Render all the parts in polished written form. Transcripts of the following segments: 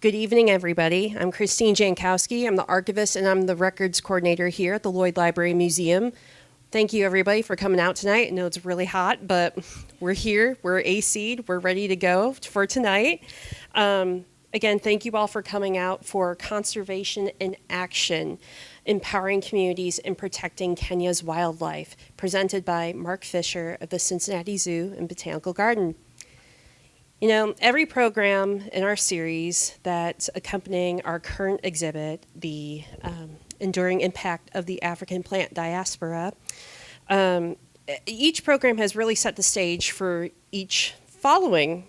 Good evening, everybody. I'm Christine Jankowski. I'm the archivist and I'm the records coordinator here at the Lloyd Library Museum. Thank you, everybody, for coming out tonight. I know it's really hot, but we're here. We're AC'd. We're ready to go for tonight. Again, thank you all for coming out for Conservation in Action, Empowering Communities and Protecting Kenya's Wildlife, presented by Mark Fisher of the Cincinnati Zoo and Botanical Garden. You know, every program in our series that's accompanying our current exhibit, the Enduring Impact of the African Plant Diaspora, each program has really set the stage for each following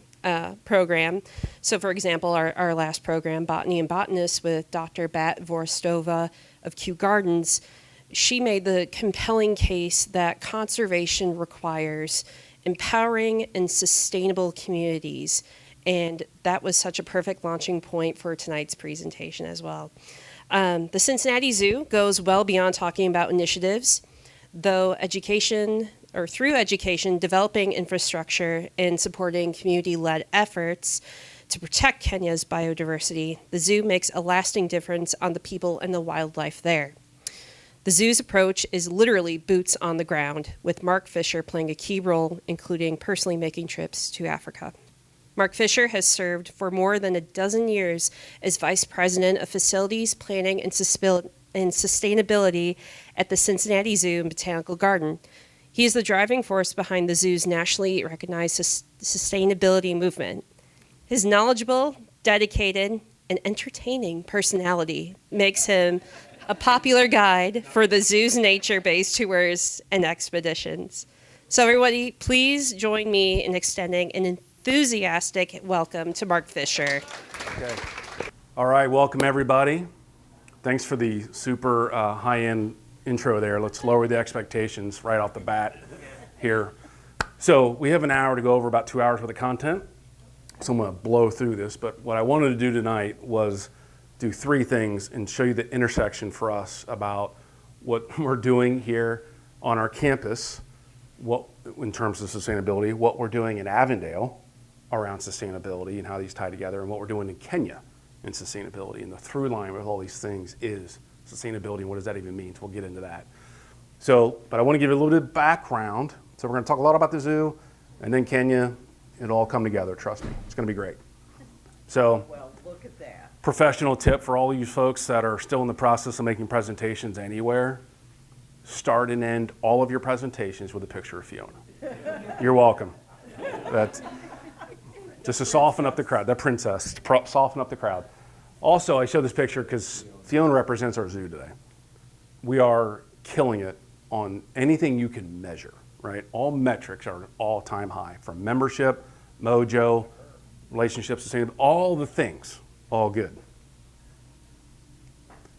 program. So, for example, our last program, Botany and Botanists, with Dr. Bat Vorstova of Kew Gardens, she made the compelling case that conservation requires empowering and sustainable communities. And that was such a perfect launching point for tonight's presentation as well. The Cincinnati Zoo goes well beyond talking about initiatives, though through education, developing infrastructure and supporting community-led efforts to protect Kenya's biodiversity, the zoo makes a lasting difference on the people and the wildlife there. The zoo's approach is literally boots on the ground, with Mark Fisher playing a key role, including personally making trips to Africa. Mark Fisher has served for more than a dozen years as Vice President of Facilities, Planning, and Sustainability at the Cincinnati Zoo and Botanical Garden. He is the driving force behind the zoo's nationally recognized sustainability movement. His knowledgeable, dedicated, and entertaining personality makes him a popular guide for the zoo's nature-based tours and expeditions. So everybody, please join me in extending an enthusiastic welcome to Mark Fisher. Okay. All right, welcome everybody. Thanks for the super high-end intro there. Let's lower the expectations right off the bat here. So we have an hour to go over, about 2 hours worth of content. So I'm gonna blow through this, but what I wanted to do tonight was do three things and show you the intersection for us about what we're doing here on our campus, what in terms of sustainability, what we're doing in Avondale around sustainability and how these tie together, and what we're doing in Kenya in sustainability. And the through line with all these things is sustainability, and what does that even mean? So we'll get into that. So, but I want to give you a little bit of background. So we're going to talk a lot about the zoo, and then Kenya. It'll all come together, trust me. It's going to be great. So, well, look at that. Professional tip for all you folks that are still in the process of making presentations anywhere, start and end all of your presentations with a picture of Fiona. You're welcome. That's just to soften up the crowd. That princess, soften up the crowd. Also, I show this picture because Fiona represents our zoo today. We are killing it on anything you can measure, right? All metrics are at an all-time high, from membership, mojo, relationships, sustainability, all the things. All good.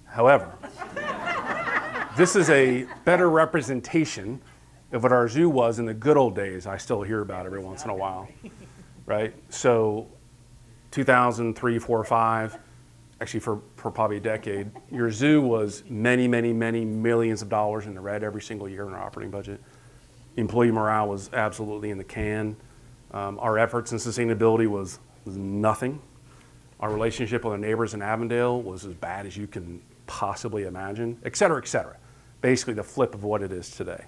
However, this is a better representation of what our zoo was in the good old days. I still hear about every once in a while, right? So 2003, 4, 5, actually for probably a decade, your zoo was many, many, many millions of dollars in the red every single year in our operating budget. Employee morale was absolutely in the can. Our efforts in sustainability was nothing. Our relationship with our neighbors in Avondale was as bad as you can possibly imagine, et cetera, et cetera. Basically the flip of what it is today.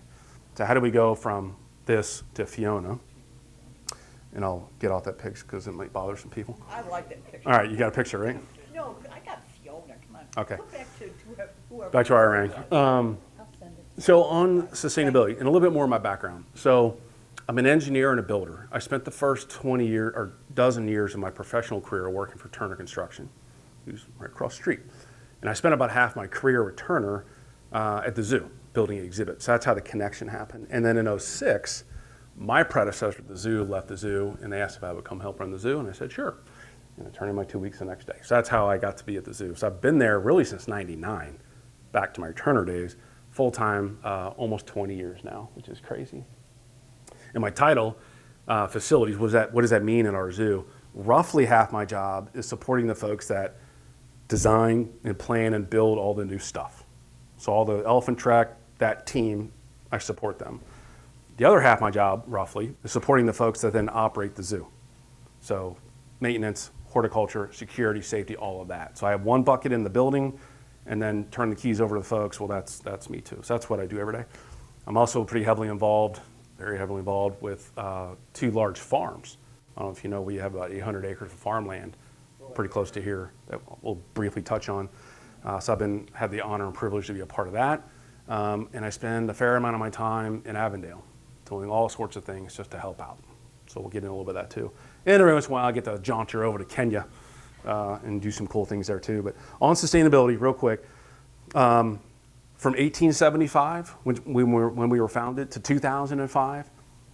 So how do we go from this to Fiona? And I'll get off that picture because it might bother some people. I like that picture. All right, you got a picture, right? No, I got Fiona, come on. Okay. Go back to whoever. Back to our rang. So on sustainability, and a little bit more of my background. So I'm an engineer and a builder. I spent the first 20 years or dozen years of my professional career working for Turner Construction, who's right across the street. And I spent about half my career with Turner at the zoo, building exhibits. So that's how the connection happened. And then in 06, my predecessor at the zoo left the zoo, and they asked if I would come help run the zoo, and I said, sure. And I turned in my 2 weeks the next day. So that's how I got to be at the zoo. So I've been there really since 99, back to my Turner days, full-time, almost 20 years now, which is crazy. And my title, facilities, what does that mean in our zoo? Roughly half my job is supporting the folks that design and plan and build all the new stuff. So all the elephant track, that team, I support them. The other half my job, roughly, is supporting the folks that then operate the zoo. So maintenance, horticulture, security, safety, all of that. So I have one bucket in the building and then turn the keys over to the folks. Well, that's me too. So that's what I do every day. I'm also pretty heavily involved, very heavily involved with 2 large farms. I don't know if you know, we have about 800 acres of farmland pretty close to here that we'll briefly touch on. So I've had the honor and privilege to be a part of that. And I spend a fair amount of my time in Avondale doing all sorts of things just to help out. So we'll get into a little bit of that too. And every once in a while I get to jaunter over to Kenya and do some cool things there too. But on sustainability, real quick, from 1875, when we were founded, to 2005,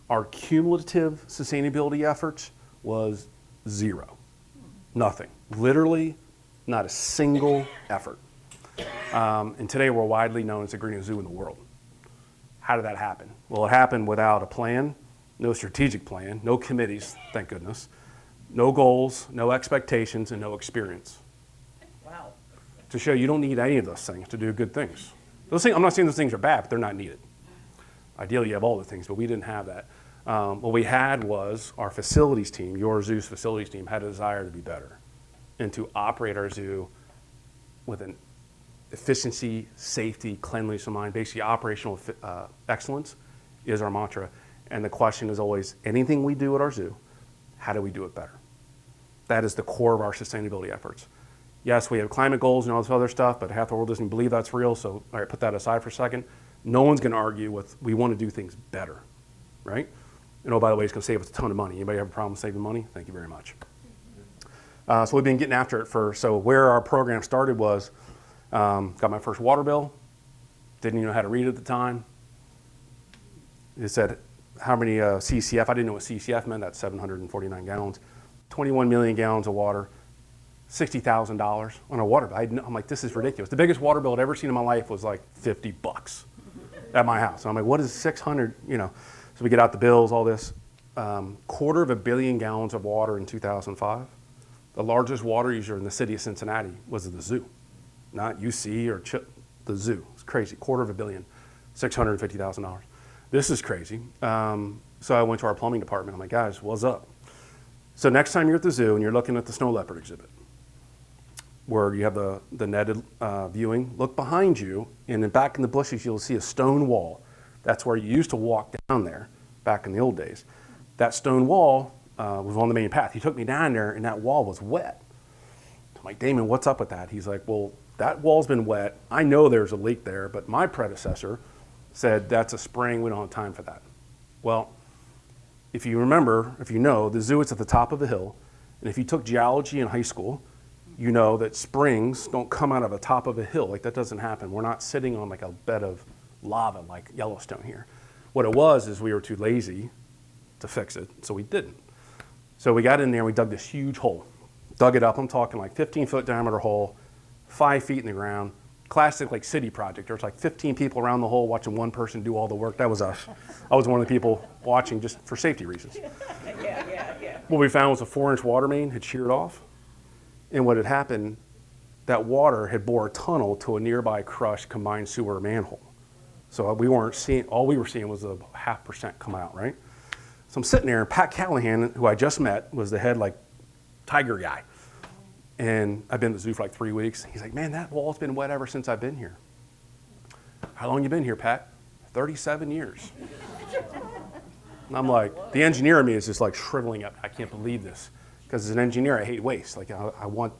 our cumulative sustainability efforts was 0. Nothing. Literally not a single effort. And today we're widely known as the greenest zoo in the world. How did that happen? Well, it happened without a plan, no strategic plan, no committees, thank goodness, no goals, no expectations, and no experience. Wow. To show you don't need any of those things to do good things. Those things, I'm not saying those things are bad, but they're not needed. Ideally, you have all the things, but we didn't have that. What we had was our facilities team, your zoo's facilities team, had a desire to be better and to operate our zoo with an efficiency, safety, cleanliness in mind. Basically, operational excellence is our mantra. And the question is always, anything we do at our zoo, how do we do it better? That is the core of our sustainability efforts. Yes, we have climate goals and all this other stuff, but half the world doesn't believe that's real, so all right, put that aside for a second. No one's going to argue with, we want to do things better, right? And oh, by the way, it's going to save us a ton of money. Anybody have a problem saving money? Thank you very much. So we've been getting after it so where our program started was, got my first water bill, didn't even know how to read at the time. It said, how many CCF, I didn't know what CCF meant, that's 749 gallons, 21 million gallons of water, $60,000 on a water bill. I'm like, this is ridiculous. The biggest water bill I'd ever seen in my life was like $50 at my house. And I'm like, what is 600, So we get out the bills, all this. 250 million gallons of water in 2005. The largest water user in the city of Cincinnati was the zoo. Not UC or the zoo. It's crazy. 250 million, $650,000. This is crazy. So I went to our plumbing department. I'm like, guys, what's up? So next time you're at the zoo and you're looking at the snow leopard exhibit, where you have the netted viewing, look behind you, and then back in the bushes you'll see a stone wall. That's where you used to walk down there back in the old days. That stone wall was on the main path. He took me down there and that wall was wet. I'm like, Damon, what's up with that? He's like, well, that wall's been wet. I know there's a leak there, but my predecessor said that's a spring, we don't have time for that. Well, if you remember, if you know, the zoo is at the top of a hill, and if you took geology in high school, you know that springs don't come out of the top of a hill. Like, that doesn't happen. We're not sitting on like a bed of lava like Yellowstone here. What it was is we were too lazy to fix it, so we didn't. So we got in there and we dug this huge hole. Dug it up, I'm talking like 15-foot diameter hole, 5 feet in the ground. Classic like city project. There's like 15 people around the hole watching one person do all the work. That was us. I was one of the people watching just for safety reasons. Yeah. What we found was a 4-inch water main had sheared off. And what had happened, that water had bore a tunnel to a nearby crushed combined sewer manhole. So we weren't seeing, all we were seeing was a 0.5% come out, right? So I'm sitting there, and Pat Callahan, who I just met, was the head like tiger guy. And I've been at the zoo for like 3 weeks. He's like, man, that wall's been wet ever since I've been here. How long you been here, Pat? 37 years. And I'm like, the engineer in me is just like shriveling up. I can't believe this. Because as an engineer, I hate waste. Like, I want,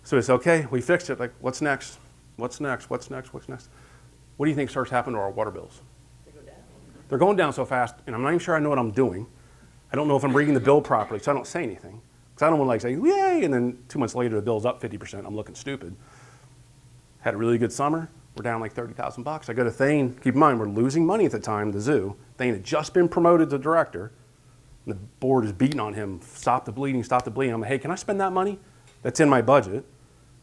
So it's okay, we fixed it. Like, what's next? What's next? What's next? What's next? What do you think starts happening to our water bills? They go down. They're going down so fast, and I'm not even sure I know what I'm doing. I don't know if I'm reading the bill properly, so I don't say anything. Because I don't want to like say, yay, and then 2 months later the bill's up 50%. I'm looking stupid. Had a really good summer. We're down like $30,000. I go to Thane. Keep in mind, we're losing money at the time, the zoo. Thane had just been promoted to director. And the board is beating on him, stop the bleeding, stop the bleeding. I'm like, hey, can I spend that money that's in my budget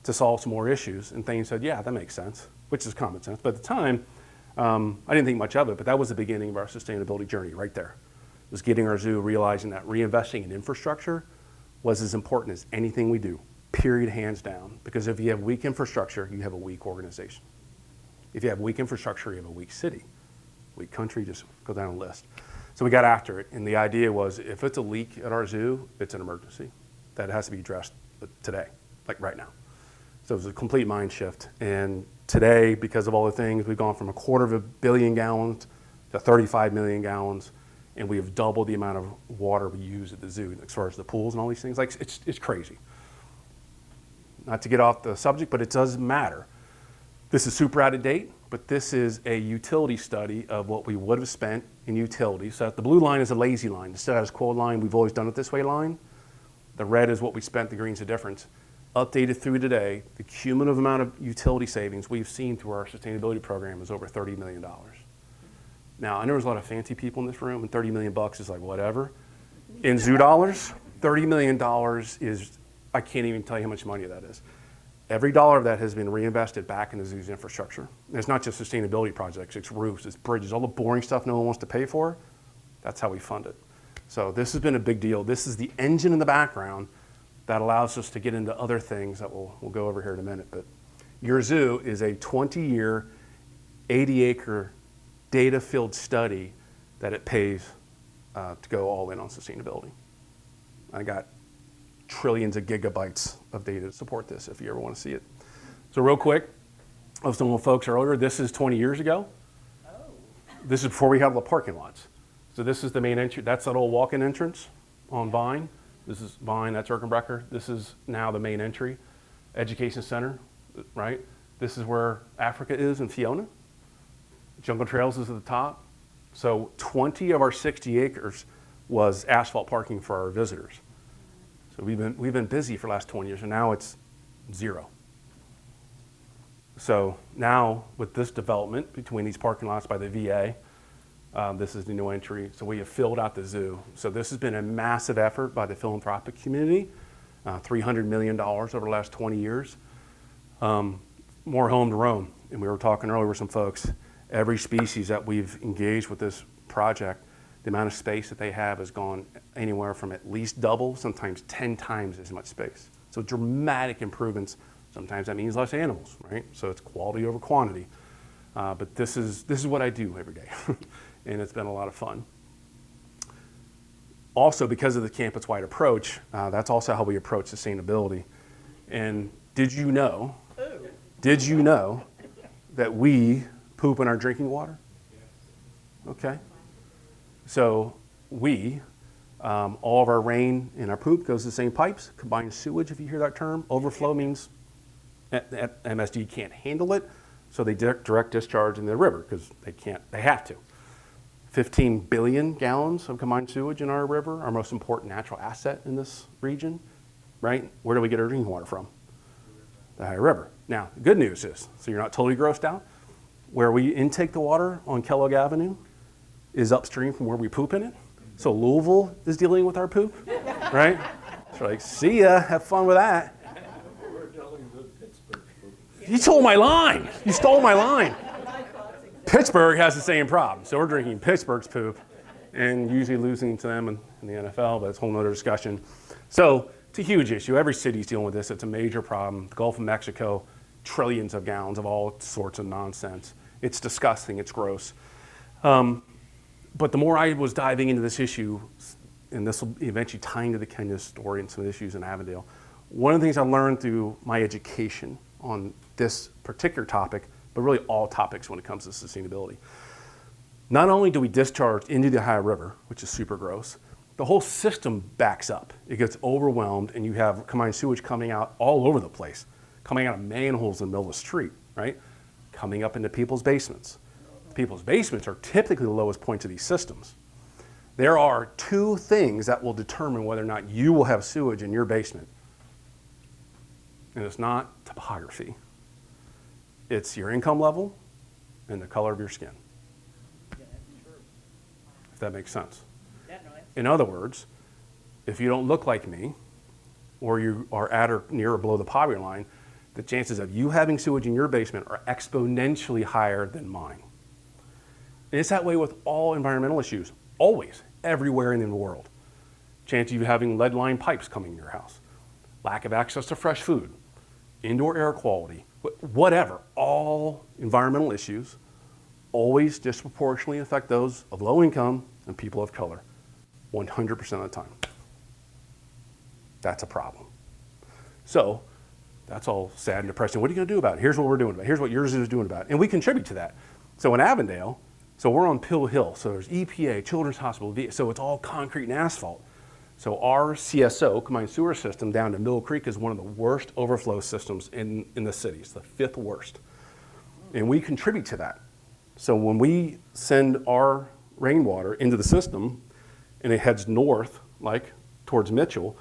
to solve some more issues? And Thane said, yeah, that makes sense, which is common sense. But at the time, I didn't think much of it, but that was the beginning of our sustainability journey right there. It was getting our zoo realizing that reinvesting in infrastructure was as important as anything we do, period, hands down. Because if you have weak infrastructure, you have a weak organization. If you have weak infrastructure, you have a weak city, weak country, just go down the list. So we got after it, and the idea was if it's a leak at our zoo, it's an emergency. that has to be addressed today, like right now. So it was a complete mind shift. And today, because of all the things, we've gone from 250 million gallons to 35 million gallons, and we have doubled the amount of water we use at the zoo as far as the pools and all these things. Like, it's crazy. Not to get off the subject, but it does matter. This is super out of date, but this is a utility study of what we would have spent in utilities. So the blue line is a lazy line. The status quo line, we've always done it this way line. The red is what we spent, the green's the difference. Updated through today, the cumulative amount of utility savings we've seen through our sustainability program is over $30 million. Now, I know there's a lot of fancy people in this room, and $30 million is like whatever. In zoo dollars, $30 million is, I can't even tell you how much money that is. Every dollar of that has been reinvested back in the zoo's infrastructure. And it's not just sustainability projects, it's roofs, it's bridges, all the boring stuff no one wants to pay for, that's how we fund it. So this has been a big deal. This is the engine in the background that allows us to get into other things that we'll go over here in a minute. But your zoo is a 20-year, 80-acre data-filled study that it pays to go all in on sustainability. I got trillions of gigabytes of data to support this if you ever want to see it. So real quick, of some of the folks earlier, this is 20 years ago. Oh. This is before we had the parking lots. So this is the main entry. That's that old walk-in entrance on Vine. This is Vine, that's Erkenbrecher. This is now the main entry. Education Center, right? This is where Africa is in Fiona. Jungle Trails is at the top. So 20 of our 60 acres was asphalt parking for our visitors. So we've been busy for the last 20 years, and now it's 0. So now with this development between these parking lots by the VA, this is the new entry. So we have filled out the zoo. So this has been a massive effort by the philanthropic community, $300 million over the last 20 years. More home to roam. And we were talking earlier with some folks, every species that we've engaged with this project, the amount of space that they have has gone anywhere from at least double, sometimes 10 times as much space. So dramatic improvements. Sometimes that means less animals, right? So it's quality over quantity. But this is what I do every day. And it's been a lot of fun. Also, because of the campus-wide approach, that's also how we approach sustainability. And did you know that we poop in our drinking water? Okay. So all of our rain and our poop goes to the same pipes, combined sewage, if you hear that term. Overflow means MSD can't handle it, so they direct discharge in the river because they have to. 15 billion gallons of combined sewage in our river, our most important natural asset in this region, right? Where do we get our drinking water from? The Ohio River. Now, the good news is, so you're not totally grossed out, where we intake the water on Kellogg Avenue is upstream from where we poop in it. So Louisville is dealing with our poop, right? So like, see ya, have fun with that. You stole my line. You stole my line. Pittsburgh has the same problem. So we're drinking Pittsburgh's poop and usually losing to them in the NFL, but it's a whole nother discussion. So it's a huge issue. Every city's dealing with this. It's a major problem. The Gulf of Mexico, trillions of gallons of all sorts of nonsense. It's disgusting. It's gross. But the more I was diving into this issue, and this will eventually tie into the Kenya story and some of the issues in Avondale, one of the things I learned through my education on this particular topic, but really all topics when it comes to sustainability. Not only do we discharge into the Ohio River, which is super gross, the whole system backs up. It gets overwhelmed, and you have combined sewage coming out all over the place, coming out of manholes in the middle of the street, right? Coming up into people's basements. People's basements are typically the lowest points of these systems. There are 2 things that will determine whether or not you will have sewage in your basement. And it's not topography. It's your income level and the color of your skin. If that makes sense. In other words, if you don't look like me, or you are at or near or below the poverty line, the chances of you having sewage in your basement are exponentially higher than mine. And it's that way with all environmental issues, always, everywhere in the world. Chance of you having lead-lined pipes coming to your house, lack of access to fresh food, indoor air quality, whatever, all environmental issues always disproportionately affect those of low income and people of color, 100% of the time. That's a problem. So that's all sad and depressing. What are you going to do about it? Here's what we're doing about it. Here's what your zoo is doing about it. And we contribute to that. So in Avondale, so we're on Pill Hill. So there's EPA, Children's Hospital, so it's all concrete and asphalt. So our CSO, combined sewer system, down to Mill Creek is one of the worst overflow systems in the city. It's the 5th worst. And we contribute to that. So when we send our rainwater into the system and it heads north, like towards Mitchell,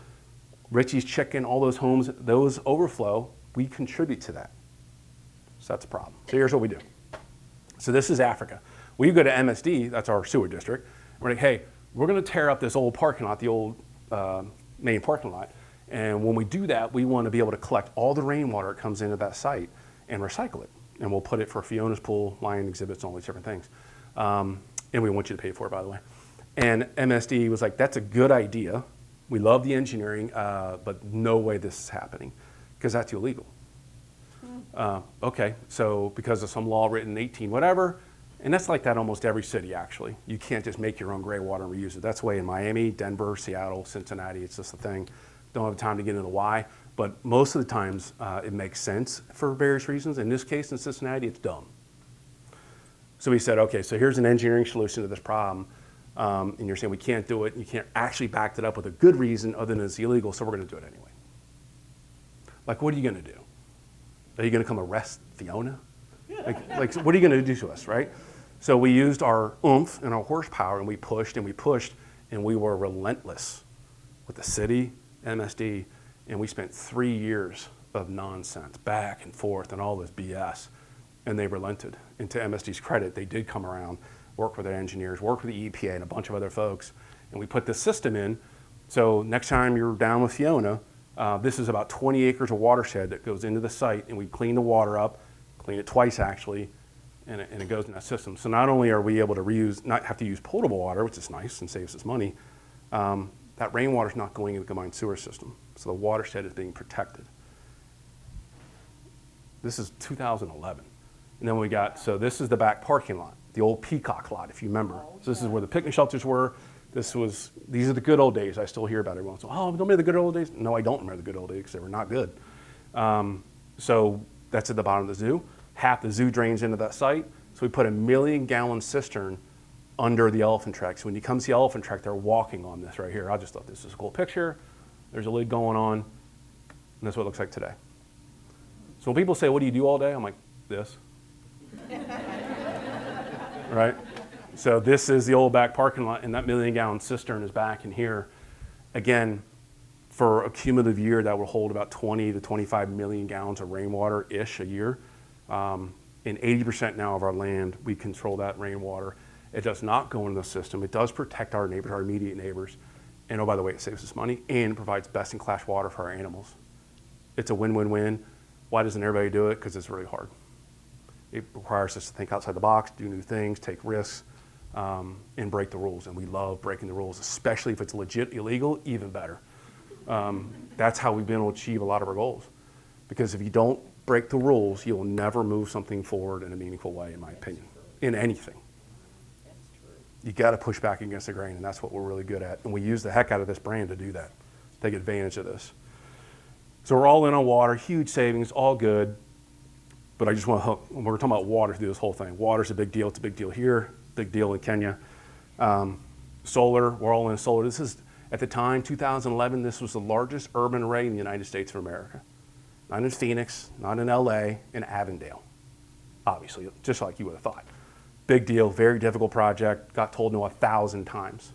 Richie's Chicken, all those homes, those overflow, we contribute to that. So that's a problem. So here's what we do. So this is Africa. We go to MSD, that's our sewer district. We're like, hey, we're going to tear up this old parking lot, the old main parking lot. And when we do that, we want to be able to collect all the rainwater that comes into that site and recycle it. And we'll put it for Fiona's pool, lion exhibits, all these different things. And we want you to pay for it, by the way. And MSD was like, that's a good idea. We love the engineering, but no way this is happening because that's illegal. Okay, so because of some law written in 18 whatever, and that's like that almost every city actually. You can't just make your own gray water and reuse it. That's the way in Miami, Denver, Seattle, Cincinnati, it's just a thing. Don't have time to get into why, but most of the times it makes sense for various reasons. In this case, in Cincinnati, it's dumb. So we said, okay, so here's an engineering solution to this problem. And you're saying we can't do it, and you can't actually back it up with a good reason other than it's illegal, so we're going to do it anyway. Like, what are you going to do? Are you going to come arrest Fiona? Like, what are you going to do to us, right? So we used our oomph and our horsepower, and we pushed, and we were relentless with the city, MSD, and we spent 3 years of nonsense, back and forth, and all this BS, and they relented. And to MSD's credit, they did come around, work with their engineers, work with the EPA and a bunch of other folks, and we put this system in. So next time you're down with Fiona, this is about 20 acres of watershed that goes into the site, and we clean the water up, clean it twice actually, and it goes in that system. So not only are we able to reuse, not have to use potable water, which is nice and saves us money, that rainwater is not going into the combined sewer system. So the watershed is being protected. This is 2011. And then we got, so this is the back parking lot, the old Peacock lot, if you remember. So this is where the picnic shelters were. These are the good old days. I still hear about it every once in a while. Oh, don't remember the good old days? No, I don't remember the good old days because they were not good. So that's at the bottom of the zoo. Half the zoo drains into that site. So we put a 1 million gallon cistern under the elephant track. So when you come see elephant track, they're walking on this right here. I just thought this was a cool picture. There's a lid going on, and that's what it looks like today. So when people say, what do you do all day? I'm like, this. Right? So this is the old back parking lot, and that 1 million gallon cistern is back in here. Again, for a cumulative year, that will hold about 20 to 25 million gallons of rainwater-ish a year. In 80% now of our land, we control that rainwater. It does not go into the system. It does protect our neighbors, our immediate neighbors. And oh, by the way, it saves us money and provides best-in-class water for our animals. It's a win-win-win. Why doesn't everybody do it? Because it's really hard. It requires us to think outside the box, do new things, take risks, and break the rules. And we love breaking the rules, especially if it's legit illegal, even better. That's how we've been able to achieve a lot of our goals. Because if you don't break the rules, you'll never move something forward in a meaningful way, in my opinion, in anything. You got to push back against the grain, and that's what we're really good at. And we use the heck out of this brand to do that, take advantage of this. So we're all in on water, huge savings, all good. But I just want to hook, when we're talking about water, to do this whole thing. Water's a big deal. It's a big deal here, big deal in Kenya. Solar, we're all in solar. This is, at the time, 2011, this was the largest urban array in the United States of America. Not in Phoenix, not in LA, in Avondale, obviously, just like you would have thought. Big deal, very difficult project, got told no 1,000 times.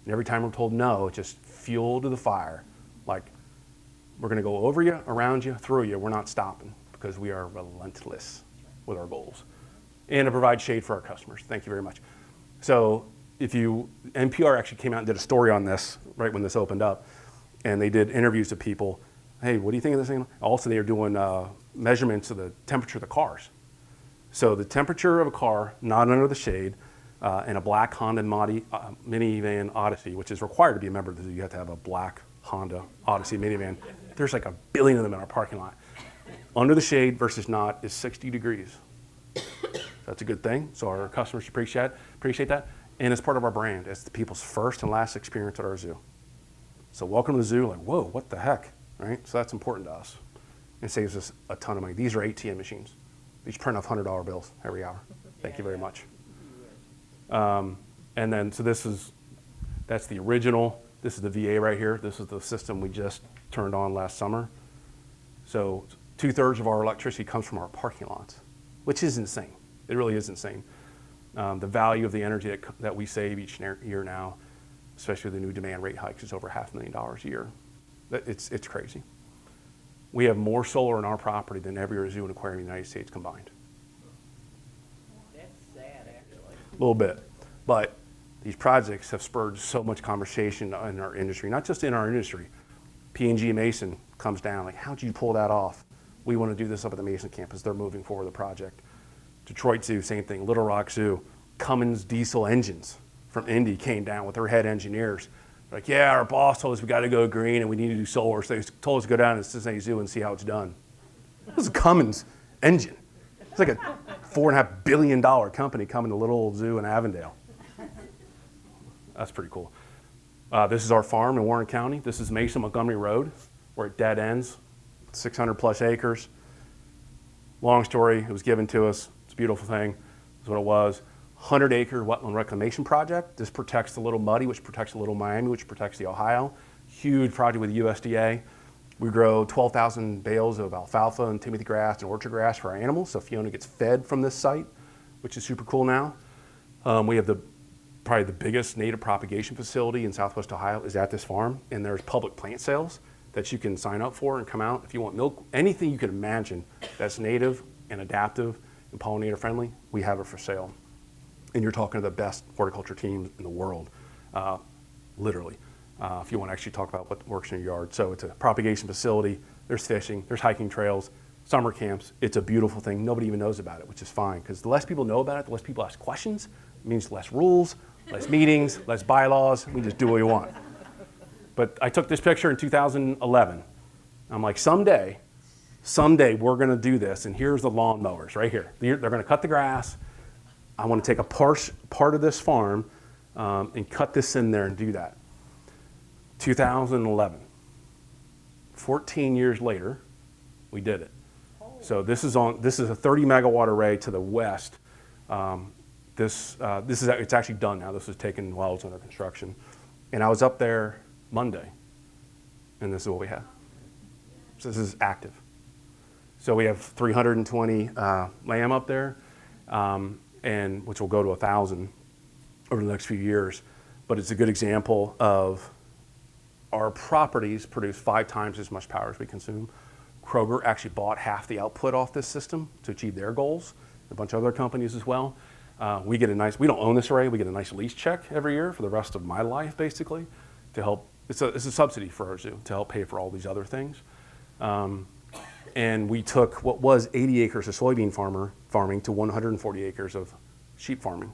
And every time we're told no, it just fuel to the fire. Like, we're gonna go over you, around you, through you, we're not stopping because we are relentless with our goals. And to provide shade for our customers. Thank you very much. So NPR actually came out and did a story on this right when this opened up. And they did interviews of people. Hey, what do you think of this thing? Also, they were doing measurements of the temperature of the cars. So the temperature of a car, not under the shade, in a black Honda minivan Odyssey, which is required to be a member of the zoo. You have to have a black Honda Odyssey minivan. There's like 1 billion of them in our parking lot. Under the shade versus not is 60 degrees. That's a good thing. So our customers appreciate that. And it's part of our brand. It's the people's first and last experience at our zoo. So welcome to the zoo, like, whoa, what the heck, right? So that's important to us. It saves us a ton of money. These are ATM machines. These print off $100 bills every hour. Thank you very much. And then, so that's the original. This is the VA right here. This is the system we just turned on last summer. So 2/3 of our electricity comes from our parking lots, which is insane. It really is insane. The value of the energy that we save each year now, especially with the new demand rate hikes, is over $500,000 a year. It's crazy. We have more solar on our property than every other zoo and aquarium in the United States combined. That's sad, actually. A little bit. But these projects have spurred so much conversation in our industry, not just in our industry. P&G Mason comes down, like, how'd you pull that off? We want to do this up at the Mason campus. They're moving forward the project. Detroit Zoo, same thing. Little Rock Zoo, Cummins diesel engines from Indy came down with their head engineers. Like, yeah, our boss told us we got to go green and we need to do solar. So they told us to go down to Cincinnati Zoo and see how it's done. It was a Cummins engine. It's like a $4.5 billion company coming to little old zoo in Avondale. That's pretty cool. This is our farm in Warren County. This is Mason Montgomery Road, where it dead ends, 600 plus acres. Long story, it was given to us. It's a beautiful thing. That's what it was. 100-acre wetland reclamation project. This protects the Little Muddy, which protects the Little Miami, which protects the Ohio. Huge project with the USDA. We grow 12,000 bales of alfalfa and timothy grass and orchard grass for our animals. So Fiona gets fed from this site, which is super cool now. We have probably the biggest native propagation facility in Southwest Ohio is at this farm. And there's public plant sales that you can sign up for and come out. If you want milk, anything you can imagine that's native and adaptive and pollinator friendly, we have it for sale. And you're talking to the best horticulture team in the world, literally, if you want to actually talk about what works in your yard. So it's a propagation facility, there's fishing, there's hiking trails, summer camps. It's a beautiful thing. Nobody even knows about it, which is fine, because the less people know about it, the less people ask questions. It means less rules, less meetings, less bylaws. We just do what we want. But I took this picture in 2011. I'm like, someday we're going to do this, and here's the lawnmowers right here. They're going to cut the grass. I want to take a part of this farm and cut this in there and do that. 2011. 14 years later, we did it. So this is a 30 megawatt array to the west. It's actually done now. This was taken while it was under construction. And I was up there Monday, and this is what we have. So this is active. So we have 320 lamb up there. And which will go to 1,000 over the next few years. But it's a good example of our properties produce 5 times as much power as we consume. Kroger actually bought half the output off this system to achieve their goals. A bunch of other companies as well. We don't own this array, we get a nice lease check every year for the rest of my life, basically, to help. It's a subsidy for our zoo to help pay for all these other things. And we took what was 80 acres of soybean farming to 140 acres of sheep farming.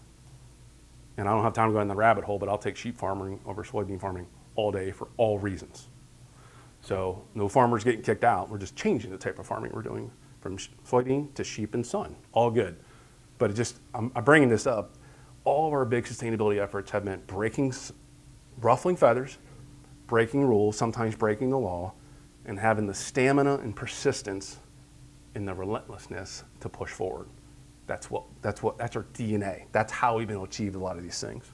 And I don't have time to go in the rabbit hole, but I'll take sheep farming over soybean farming all day for all reasons. So no farmers getting kicked out. We're just changing the type of farming we're doing from soybean to sheep and sun. All good. But I'm bringing this up. All of our big sustainability efforts have meant ruffling feathers, breaking rules, sometimes breaking the law, and having the stamina and persistence and the relentlessness to push forward. That's our DNA. That's how we've been able to achieve a lot of these things.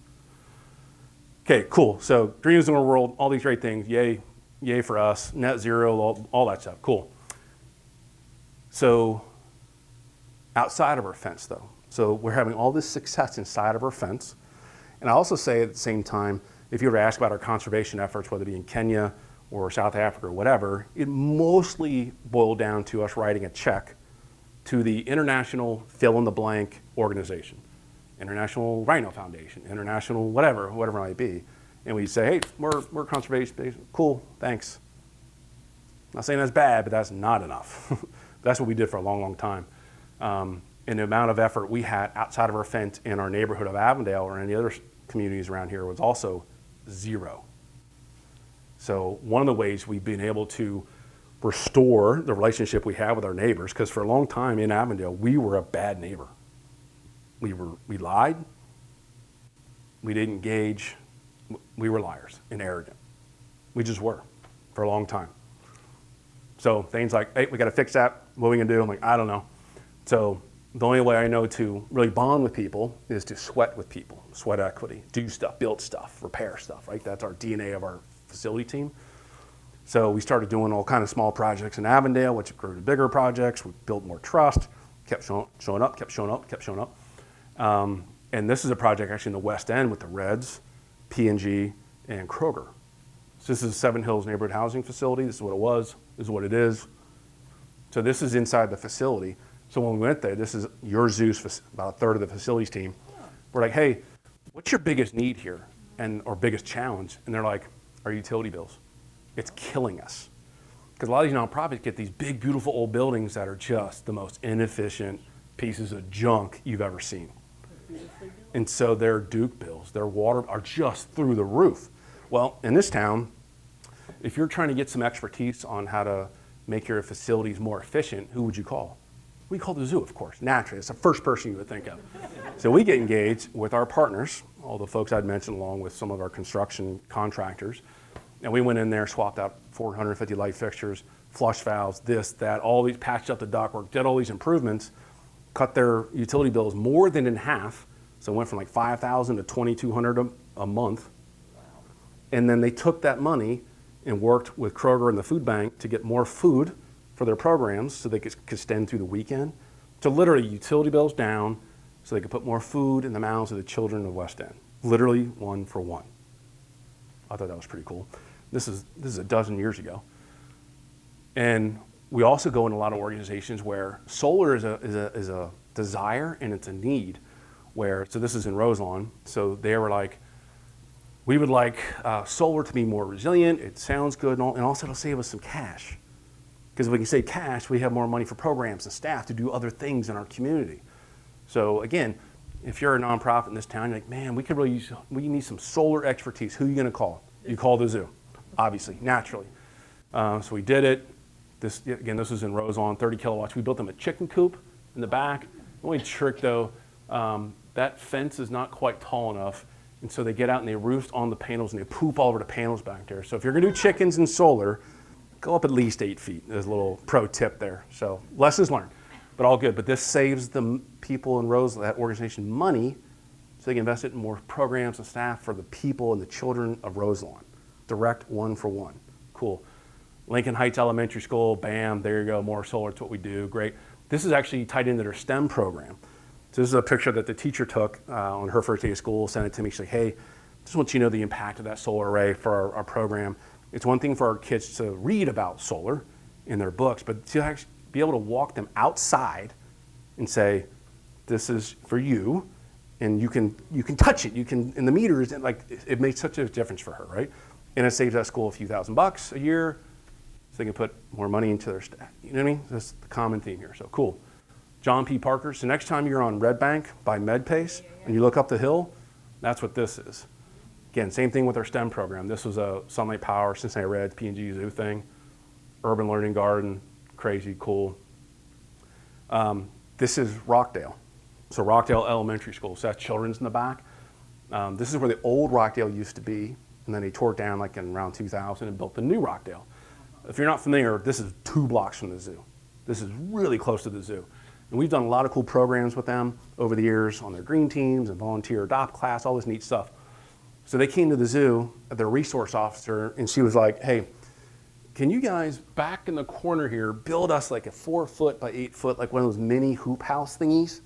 Okay, cool. So greenest in the world, all these great things. Yay for us. Net zero, all that stuff. Cool. So outside of our fence, though. So we're having all this success inside of our fence. And I also say at the same time, if you were to ask about our conservation efforts, whether it be in Kenya or South Africa or whatever, it mostly boiled down to us writing a check to the international fill-in-the-blank organization, International Rhino Foundation, International whatever it might be. And we say, hey, we're conservation-based. Cool, thanks. Not saying that's bad, but that's not enough. That's what we did for a long, long time. And the amount of effort we had outside of our fence in our neighborhood of Avondale or any other communities around here was also zero. So one of the ways we've been able to restore the relationship we have with our neighbors, because for a long time in Avondale, we were a bad neighbor. We lied, we didn't engage, we were liars and arrogant. We just were for a long time. So Thane's like, hey, we got to fix that. What are we going to do? I'm like, I don't know. So the only way I know to really bond with people is to sweat with people, sweat equity, do stuff, build stuff, repair stuff, right? That's our DNA of our facility team. So we started doing all kind of small projects in Avondale, which grew to bigger projects. We built more trust, kept showing up. And this is a project actually in the West End with the Reds, P&G, and Kroger. So this is Seven Hills Neighborhood Housing Facility. This is what it was. This is what it is. So this is inside the facility. So when we went there, this is your zoo's, about a third of the facilities team. We're like, hey, what's your biggest need here or biggest challenge? And they're like, our utility bills. It's killing us. Because a lot of these nonprofits get these big, beautiful old buildings that are just the most inefficient pieces of junk you've ever seen. And so their Duke bills, their water are just through the roof. Well, in this town, if you're trying to get some expertise on how to make your facilities more efficient, who would you call? We call the zoo, of course, naturally. It's the first person you would think of. So we get engaged with our partners, all the folks I'd mentioned, along with some of our construction contractors. And we went in there, swapped out 450 light fixtures, flush valves, this, that, all these, patched up the ductwork, did all these improvements, cut their utility bills more than in half. So it went from like $5,000 to $2,200 a month. And then they took that money and worked with Kroger and the food bank to get more food for their programs so they could extend through the weekend. So literally utility bills down so they could put more food in the mouths of the children of West End. Literally 1 for 1. I thought that was pretty cool. This is a dozen years ago. And we also go in a lot of organizations where solar is a desire and it's a need. So this is in Roselawn. So they were like, we would like solar to be more resilient. It sounds good, and also it'll save us some cash. Because if we can save cash, we have more money for programs and staff to do other things in our community. So again, if you're a nonprofit in this town, you're like, man, we need some solar expertise. Who are you going to call? You call the zoo, obviously, naturally. So we did it. This was in Roselawn, 30 kilowatts. We built them a chicken coop in the back. The only trick though, that fence is not quite tall enough. And so they get out and they roost on the panels and they poop all over the panels back there. So if you're gonna do chickens and solar, go up at least 8 feet. There's a little pro tip there. So lessons learned, but all good. But this saves the people in that organization money so they can invest it in more programs and staff for the people and the children of Roselawn. Direct 1 for 1. Cool. Lincoln Heights Elementary School, bam, there you go, more solar, it's what we do, great. This is actually tied into their STEM program. So this is a picture that the teacher took on her first day of school, sent it to me. She's like, hey, just want you to know the impact of that solar array for our program. It's one thing for our kids to read about solar in their books, but to actually be able to walk them outside and say, this is for you, and you can touch it, and the meters, and like, it makes such a difference for her, right? And it saves that school a few $1,000s a year, so they can put more money into their staff. You know what I mean? That's the common theme here, so cool. John P. Parker, so next time you're on Red Bank by MedPace and you look up the hill, that's what this is. Again, same thing with our STEM program. This was a Sunlight Power, Cincinnati Reds, P&G Zoo thing, Urban Learning Garden, crazy, cool. This is Rockdale. So Rockdale Elementary School, so that's children's in the back. This is where the old Rockdale used to be, and then they tore it down like in around 2000 and built the new Rockdale. If you're not familiar, this is 2 blocks from the zoo. This is really close to the zoo. And we've done a lot of cool programs with them over the years on their green teams and volunteer adopt class, all this neat stuff. So they came to the zoo, their resource officer, and she was like, hey, can you guys back in the corner here build us like a 4 foot by 8 foot, like one of those mini hoop house thingies,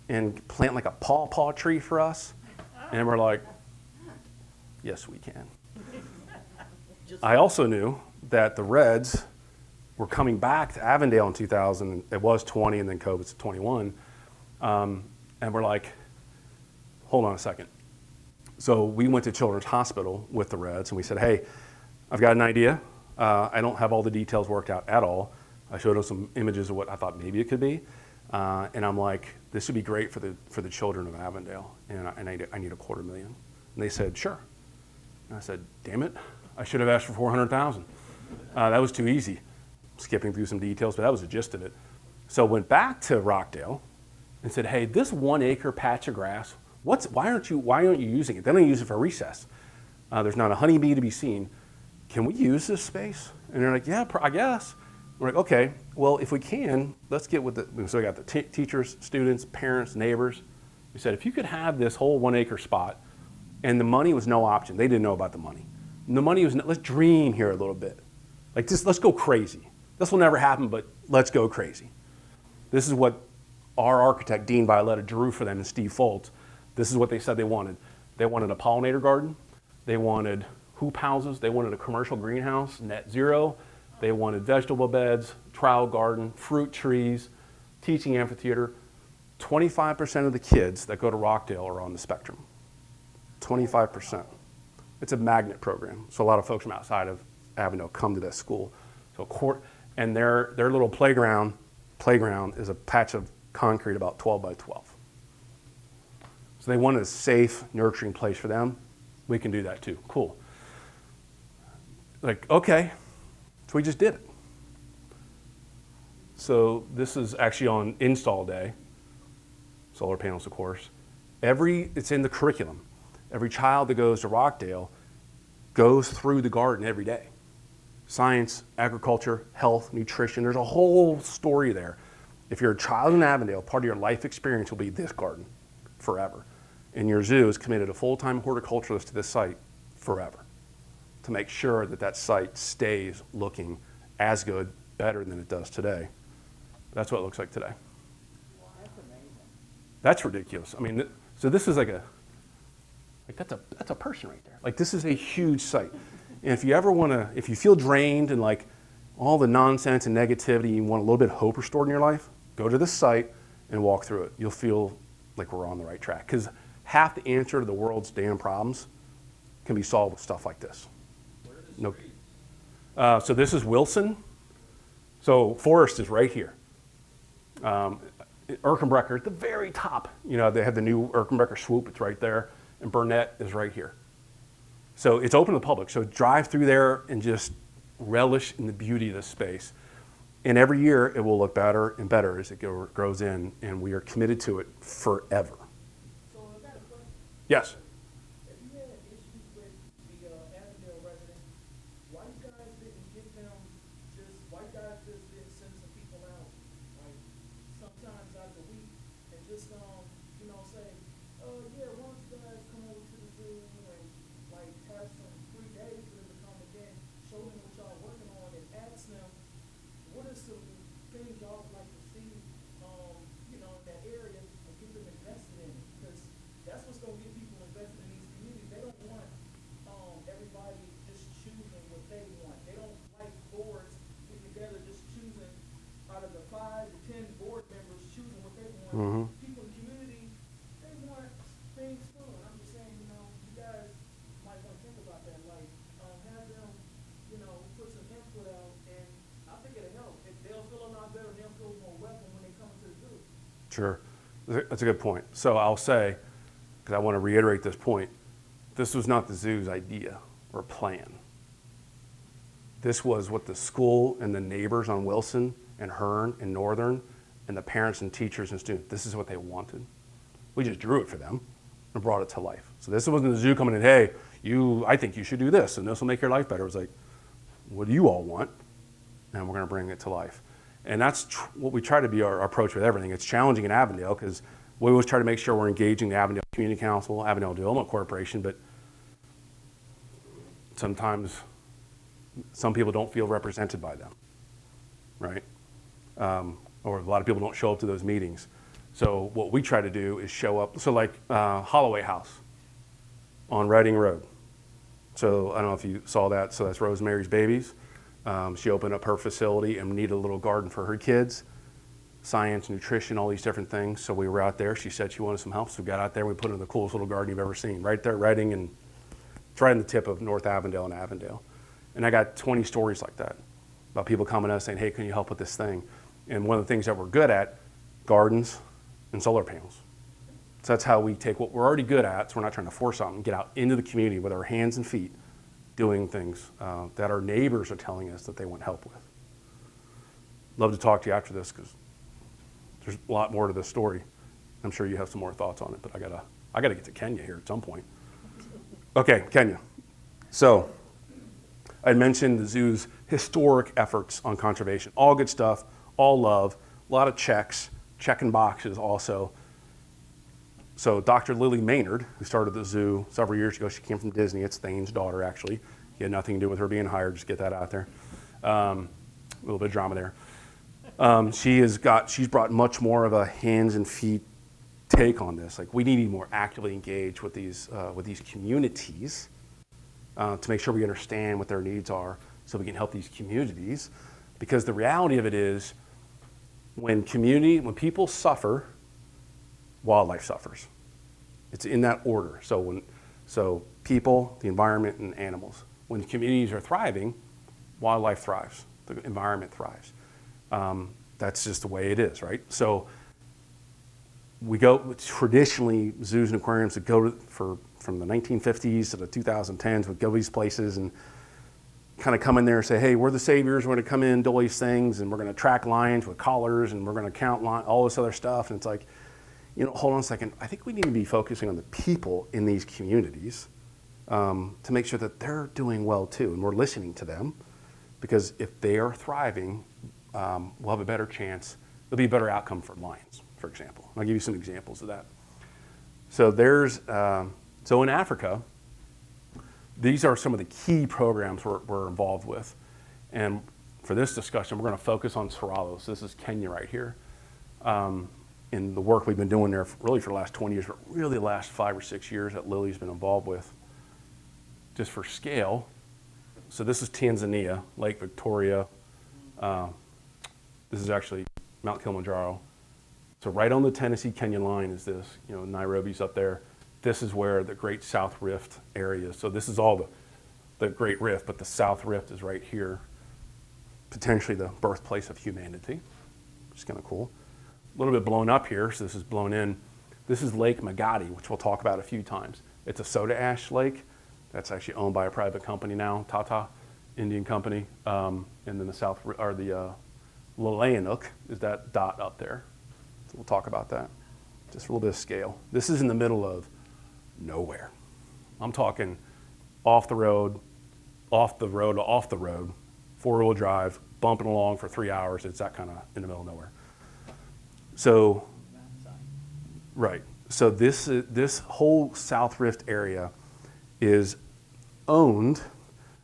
and plant like a pawpaw tree for us? And we're like, yes, we can. I also knew that the Reds were coming back to Avondale in 2000. It was 20 and then COVID's 21. And we're like, hold on a second. So we went to Children's Hospital with the Reds and we said, hey, I've got an idea. I don't have all the details worked out at all. I showed them some images of what I thought maybe it could be. And I'm like, this would be great for the children of Avondale. And I need $250,000. And they said, sure. And I said, damn it, I should have asked for $400,000. That was too easy. Skipping through some details, but that was the gist of it. So went back to Rockdale and said, hey, this 1 acre patch of grass, why aren't you using it? They don't use it for recess. There's not a honeybee to be seen. can we use this space? And they're like, yeah, I guess. We're like, okay, well, if we can, let's get with the, so we got the teachers, students, parents, neighbors. We said, if you could have this whole 1 acre spot, and the money was no option. They didn't know about the money. And the money was, let's dream here a little bit. Like, just let's go crazy. This will never happen, but let's go crazy. This is what our architect, Dean Violetta, drew for them, and Steve Foltz. This is what they said they wanted. They wanted a pollinator garden. They wanted hoop houses. They wanted a commercial greenhouse, net zero. They wanted vegetable beds, trial garden, fruit trees, teaching amphitheater. 25% of the kids that go to Rockdale are on the spectrum. 25%. It's a magnet program, so a lot of folks from outside of Avondale come to this school. So, and their little playground is a patch of concrete about 12 by 12. So they wanted a safe, nurturing place for them. We can do that too. Cool. Like, okay, so we just did it. So this is actually on install day. Solar panels, of course. It's in the curriculum. Every child that goes to Rockdale goes through the garden every day. Science, agriculture, health, nutrition, there's a whole story there. If you're a child in Avondale, part of your life experience will be this garden forever. And your zoo is committed a full-time horticulturalist to this site forever to make sure that that site stays looking as good, better than it does today. That's what it looks like today. Wow, that's amazing. That's ridiculous. I mean, so this is like that's a person right there. Like, this is a huge site. And if you ever want to, if you feel drained and like all the nonsense and negativity, you want a little bit of hope restored in your life, go to this site and walk through it. You'll feel like we're on the right track. Because half the answer to the world's damn problems can be solved with stuff like this. No. So this is Wilson. So Forest is right here. Erkenbrecker at the very top. You know, they have the new Erkenbrecker swoop. It's right there. And Burnett is right here. So it's open to the public. So drive through there and just relish in the beauty of this space. And every year it will look better and better as it grows in, and we are committed to it forever. So is that a question? Yes? If you had issues with the Avondale residents, why you guys didn't get them why you guys just didn't send some people out, like, sometimes out of the week, and just, you know, say, oh, yeah, why don't you guys come over to the zoo and, like, have some free days for them to come again, show them what y'all working on, and ask them, what are some things y'all would like to see, you know, in that area, and get them invested in it? Because that's what's gonna get people invested in these communities. They don't want, everybody just choosing what they want. They don't like boards getting together just choosing out of the 5 to 10 board members choosing what they want. Mm-hmm. People in the community, they want things too. And I'm just saying, you know, you guys might want to think about that. Like, have them, you know, put some input out, and I think it'll help. If they'll feel a lot better, they'll feel more welcome when they come to the zoo. Sure. That's a good point. So I'll say, because I want to reiterate this point, this was not the zoo's idea or plan. This was what the school and the neighbors on Wilson and Hearn and Northern and the parents and teachers and students, this is what they wanted. We just drew it for them and brought it to life. So this wasn't the zoo coming in, hey, I think you should do this and this will make your life better. It was like, what do you all want? And we're going to bring it to life. And that's what we try to be our approach with everything. It's challenging in Avondale because we always try to make sure we're engaging the Avondale Community Council, Avondale Development Corporation, but sometimes some people don't feel represented by them, right? Or a lot of people don't show up to those meetings. So what we try to do is show up. So like Holloway House on Reading Road. So I don't know if you saw that. So that's Rosemary's Babies. She opened up her facility and needed a little garden for her kids. Science, nutrition, all these different things. So we were out there. She said she wanted some help. So we got out there and we put in the coolest little garden you've ever seen. Right there, Reading, and it's right on the tip of North Avondale and Avondale. And I got 20 stories like that about people coming to us saying, hey, can you help with this thing? And one of the things that we're good at, gardens and solar panels. So that's how we take what we're already good at, so we're not trying to force something, get out into the community with our hands and feet doing things that our neighbors are telling us that they want help with. Love to talk to you after this because there's a lot more to this story. I'm sure you have some more thoughts on it, but I gotta get to Kenya here at some point. Okay, Kenya. So I mentioned the zoo's historic efforts on conservation. All good stuff, all love, a lot of checking boxes also. So Dr. Lily Maynard, who started the zoo several years ago, she came from Disney. It's Thane's daughter, actually. He had nothing to do with her being hired, just get that out there. A little bit of drama there. She's brought much more of a hands and feet take on this. Like, we need to be more actively engaged with these communities to make sure we understand what their needs are so we can help these communities. Because the reality of it is, when people suffer, wildlife suffers. It's in that order. So people, the environment, and animals. When communities are thriving, wildlife thrives, the environment thrives. That's just the way it is, right? So we go, traditionally, zoos and aquariums would go from the 1950s to the 2010s, would go to these places and kind of come in there and say, hey, we're the saviors, we're going to come in, do all these things, and we're going to track lions with collars, and we're going to count all this other stuff. And it's like, hold on a second. I think we need to be focusing on the people in these communities to make sure that they're doing well too, and we're listening to them, because if they are thriving, we'll have a better chance. There'll be a better outcome for lions, for example. I'll give you some examples of that. So in Africa, these are some of the key programs we're involved with, and for this discussion, we're going to focus on Soralo. So this is Kenya right here. In the work we've been doing there really for the last 20 years, but really the last 5 or 6 years that Lily's been involved with. Just for scale, so this is Tanzania, Lake Victoria. This is actually Mount Kilimanjaro. So right on the Tennessee-Kenya line is this, Nairobi's up there. This is where the Great South Rift area is. So this is all the Great Rift, but the South Rift is right here, potentially the birthplace of humanity, which is kind of cool. A little bit blown up here, so this is blown in. This is Lake Magadi, which we'll talk about a few times. It's a soda ash lake that's actually owned by a private company now, Tata, Indian company. And then the Lalayanuk is that dot up there. So we'll talk about that. Just a little bit of scale. This is in the middle of nowhere. I'm talking off the road, four-wheel drive, bumping along for 3 hours. It's that kind of in the middle of nowhere. So, right. So this whole South Rift area is owned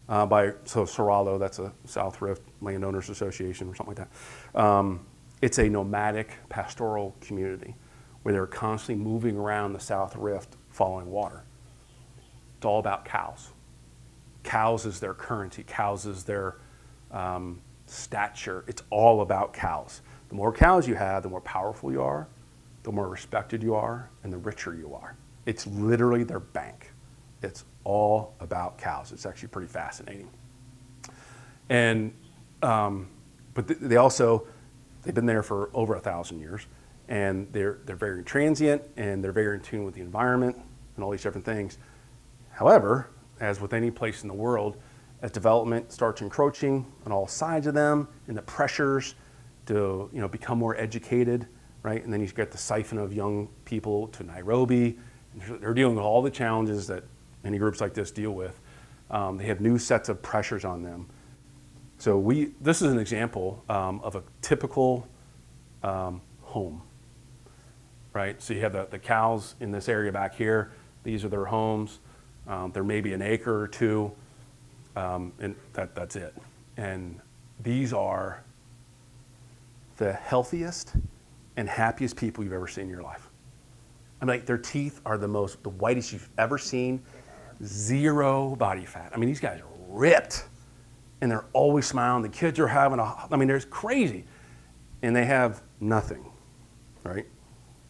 by Soralo. That's a South Rift Landowners Association or something like that. It's a nomadic pastoral community where they're constantly moving around the South Rift following water. It's all about cows. Cows is their currency. Cows is their stature. It's all about cows. The more cows you have, the more powerful you are, the more respected you are, and the richer you are. It's literally their bank. It's all about cows. It's actually pretty fascinating. And but they've been there for over 1,000 years, and they're very transient, and they're very in tune with the environment and all these different things. However, as with any place in the world, as development starts encroaching on all sides of them, and the pressures to become more educated, right? And then you get the siphon of young people to Nairobi. And they're dealing with all the challenges that many groups like this deal with. They have new sets of pressures on them. So this is an example of a typical home, right? So you have the cows in this area back here. These are their homes. There may be an acre or two, and that's it. And these are the healthiest and happiest people you've ever seen in your life. I mean, their teeth are the whitest you've ever seen. Zero body fat. I mean, these guys are ripped, and they're always smiling. The kids are having they're crazy, and they have nothing, right?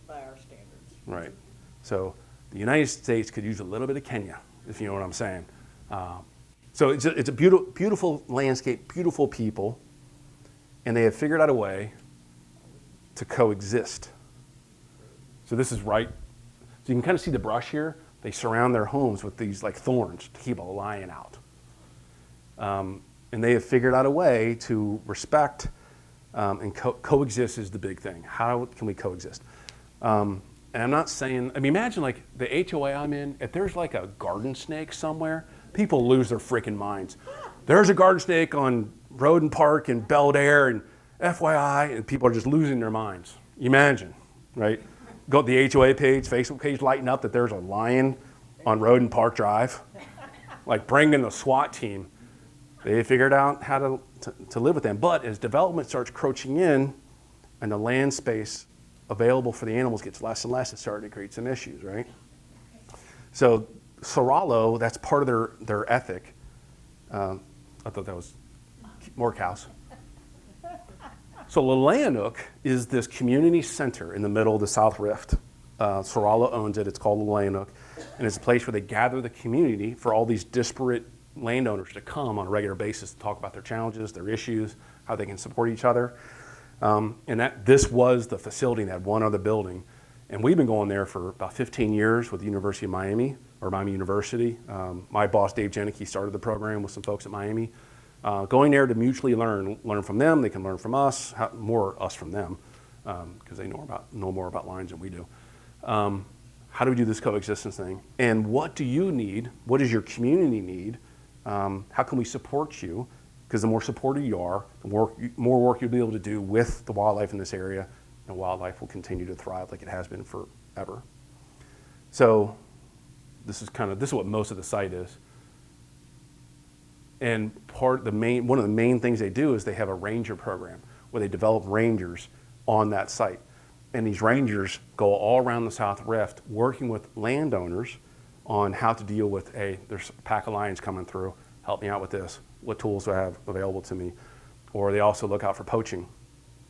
By our standards. Right. So the United States could use a little bit of Kenya, if you know what I'm saying. So it's a beautiful landscape, beautiful people, and they have figured out a way to coexist. So this is right. So you can kind of see the brush here. They surround their homes with these thorns to keep a lion out. And they have figured out a way to respect and coexist is the big thing. How can we coexist? And I'm not saying, imagine the HOA I'm in, if there's a garden snake somewhere, people lose their freaking minds. there's a garden snake on Roden Park in Belvedere and FYI, and people are just losing their minds. You imagine, right? Go to the HOA page, Facebook page, lighting up that there's a lion on Roden Park Drive. Like bringing the SWAT team. They figured out how to live with them. But as development starts encroaching in and the land space available for the animals gets less and less, it's starting to create some issues, right? So Soralo, that's part of their ethic. I thought that was more cows. So Lileanuk is this community center in the middle of the South Rift. Soralo owns it. It's called Lileanuk. And it's a place where they gather the community for all these disparate landowners to come on a regular basis to talk about their challenges, their issues, how they can support each other. And this was the facility that had one other building. And we've been going there for about 15 years with the University of Miami, or Miami University. My boss, Dave Janicki, started the program with some folks at Miami. Going there to mutually learn from them. They can learn from us, more us from them, because they know more about lines than we do. How do we do this coexistence thing? And what do you need? What does your community need? How can we support you? Because the more supported you are, the more work you'll be able to do with the wildlife in this area, and wildlife will continue to thrive like it has been forever. So this is what most of the site is. And one of the main things they do is they have a ranger program where they develop rangers on that site. And these rangers go all around the South Rift working with landowners on how to deal with, there's a pack of lions coming through, help me out with this. What tools do I have available to me? Or they also look out for poaching,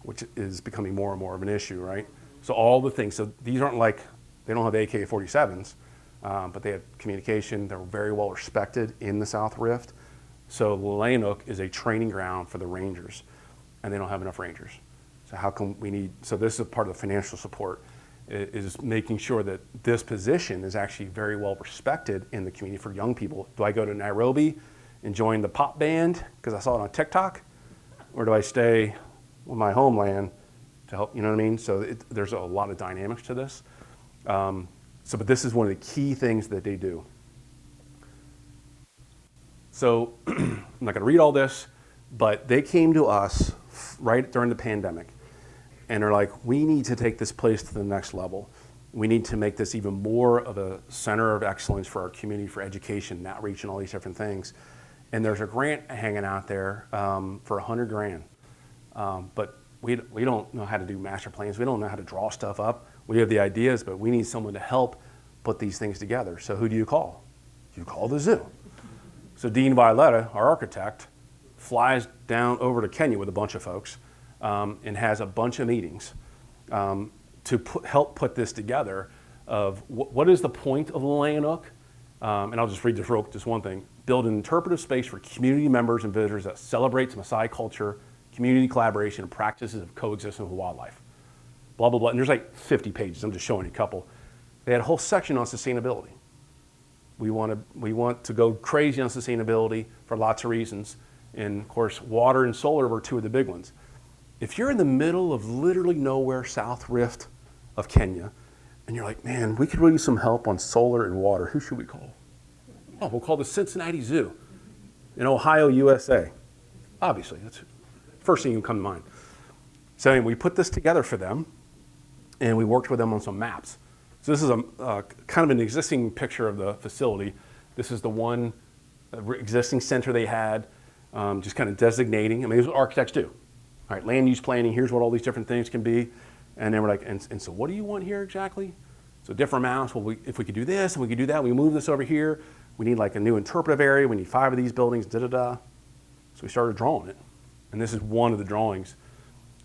which is becoming more and more of an issue, right? So all the things, so these aren't like, they don't have AK-47s, but they have communication. They're very well respected in the South Rift. So Lileanuk is a training ground for the rangers, and they don't have enough rangers. So this is part of the financial support, is making sure that this position is actually very well respected in the community for young people. Do I go to Nairobi and join the pop band because I saw it on TikTok? Or do I stay with my homeland to help, you know what I mean? So there's a lot of dynamics to this. But this is one of the key things that they do. So I'm not going to read all this, but they came to us right during the pandemic, and they're like, we need to take this place to the next level. We need to make this even more of a center of excellence for our community, for education, outreach, and all these different things. And there's a grant hanging out there for $100,000. But we don't know how to do master plans. We don't know how to draw stuff up. We have the ideas, but we need someone to help put these things together. So who do you call? You call the zoo. So Dean Violetta, our architect, flies down over to Kenya with a bunch of folks and has a bunch of meetings to help put this together of what is the point of Lileanuk? And I'll just read just one thing. Build an interpretive space for community members and visitors that celebrates Maasai culture, community collaboration, and practices of coexistence with wildlife. Blah, blah, blah. And there's like 50 pages. I'm just showing you a couple. They had a whole section on sustainability. We want to go crazy on sustainability for lots of reasons. And of course, water and solar were two of the big ones. If you're in the middle of literally nowhere, South Rift of Kenya, and you're like, man, we could really use some help on solar and water, who should we call? Oh, we'll call the Cincinnati Zoo in Ohio, USA. Obviously, that's the first thing that come to mind. So anyway, we put this together for them, and we worked with them on some maps. So this is a kind of an existing picture of the facility. This is the one existing center they had, just kind of designating. I mean, this is what architects do. All right, land use planning, here's what all these different things can be. And then we're like, and so what do you want here exactly? So different amounts, well, if we could do this and we could do that, we move this over here. We need like a new interpretive area. We need 5 of these buildings, da-da-da. So we started drawing it. And this is one of the drawings.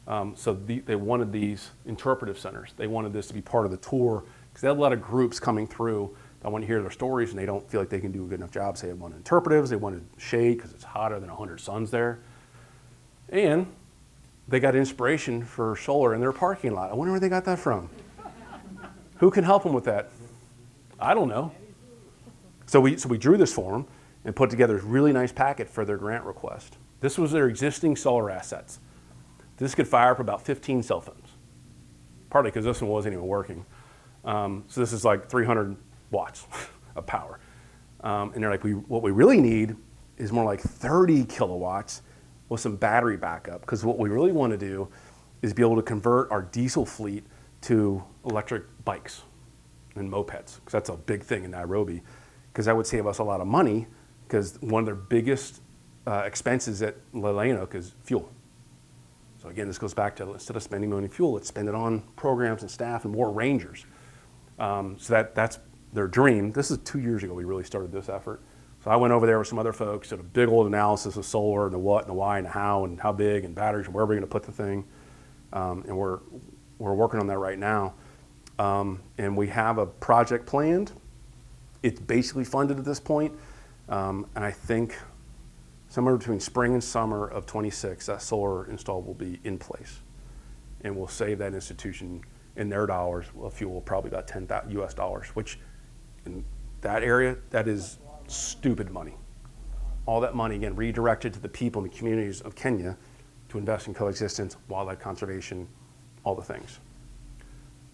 They wanted these interpretive centers. They wanted this to be part of the tour because they had a lot of groups coming through that want to hear their stories and they don't feel like they can do a good enough job. So they wanted interpretives, they wanted shade because it's hotter than 100 suns there. And they got inspiration for solar in their parking lot. I wonder where they got that from. Who can help them with that? I don't know. So we drew this for them and put together a really nice packet for their grant request. This was their existing solar assets. This could fire up about 15 cell phones, partly because this one wasn't even working. So this is like 300 watts of power. And they're like, what we really need is more like 30 kilowatts with some battery backup. Because what we really want to do is be able to convert our diesel fleet to electric bikes and mopeds, because that's a big thing in Nairobi, because that would save us a lot of money, because one of their biggest expenses at Livelihoods is fuel. So again, this goes back to, instead of spending money on fuel, let's spend it on programs and staff and more rangers. So that's their dream. This is 2 years ago we really started this effort. So I went over there with some other folks, did a big old analysis of solar and the what and the why and the how big and batteries and where we're going to put the thing. And we're working on that right now. And we have a project planned. It's basically funded at this point. And I think somewhere between spring and summer of 26, that solar install will be in place. And we'll save that institution in their dollars of fuel probably about $10,000 US, which in that area, that is stupid money. All that money, again, redirected to the people in the communities of Kenya to invest in coexistence, wildlife conservation, all the things.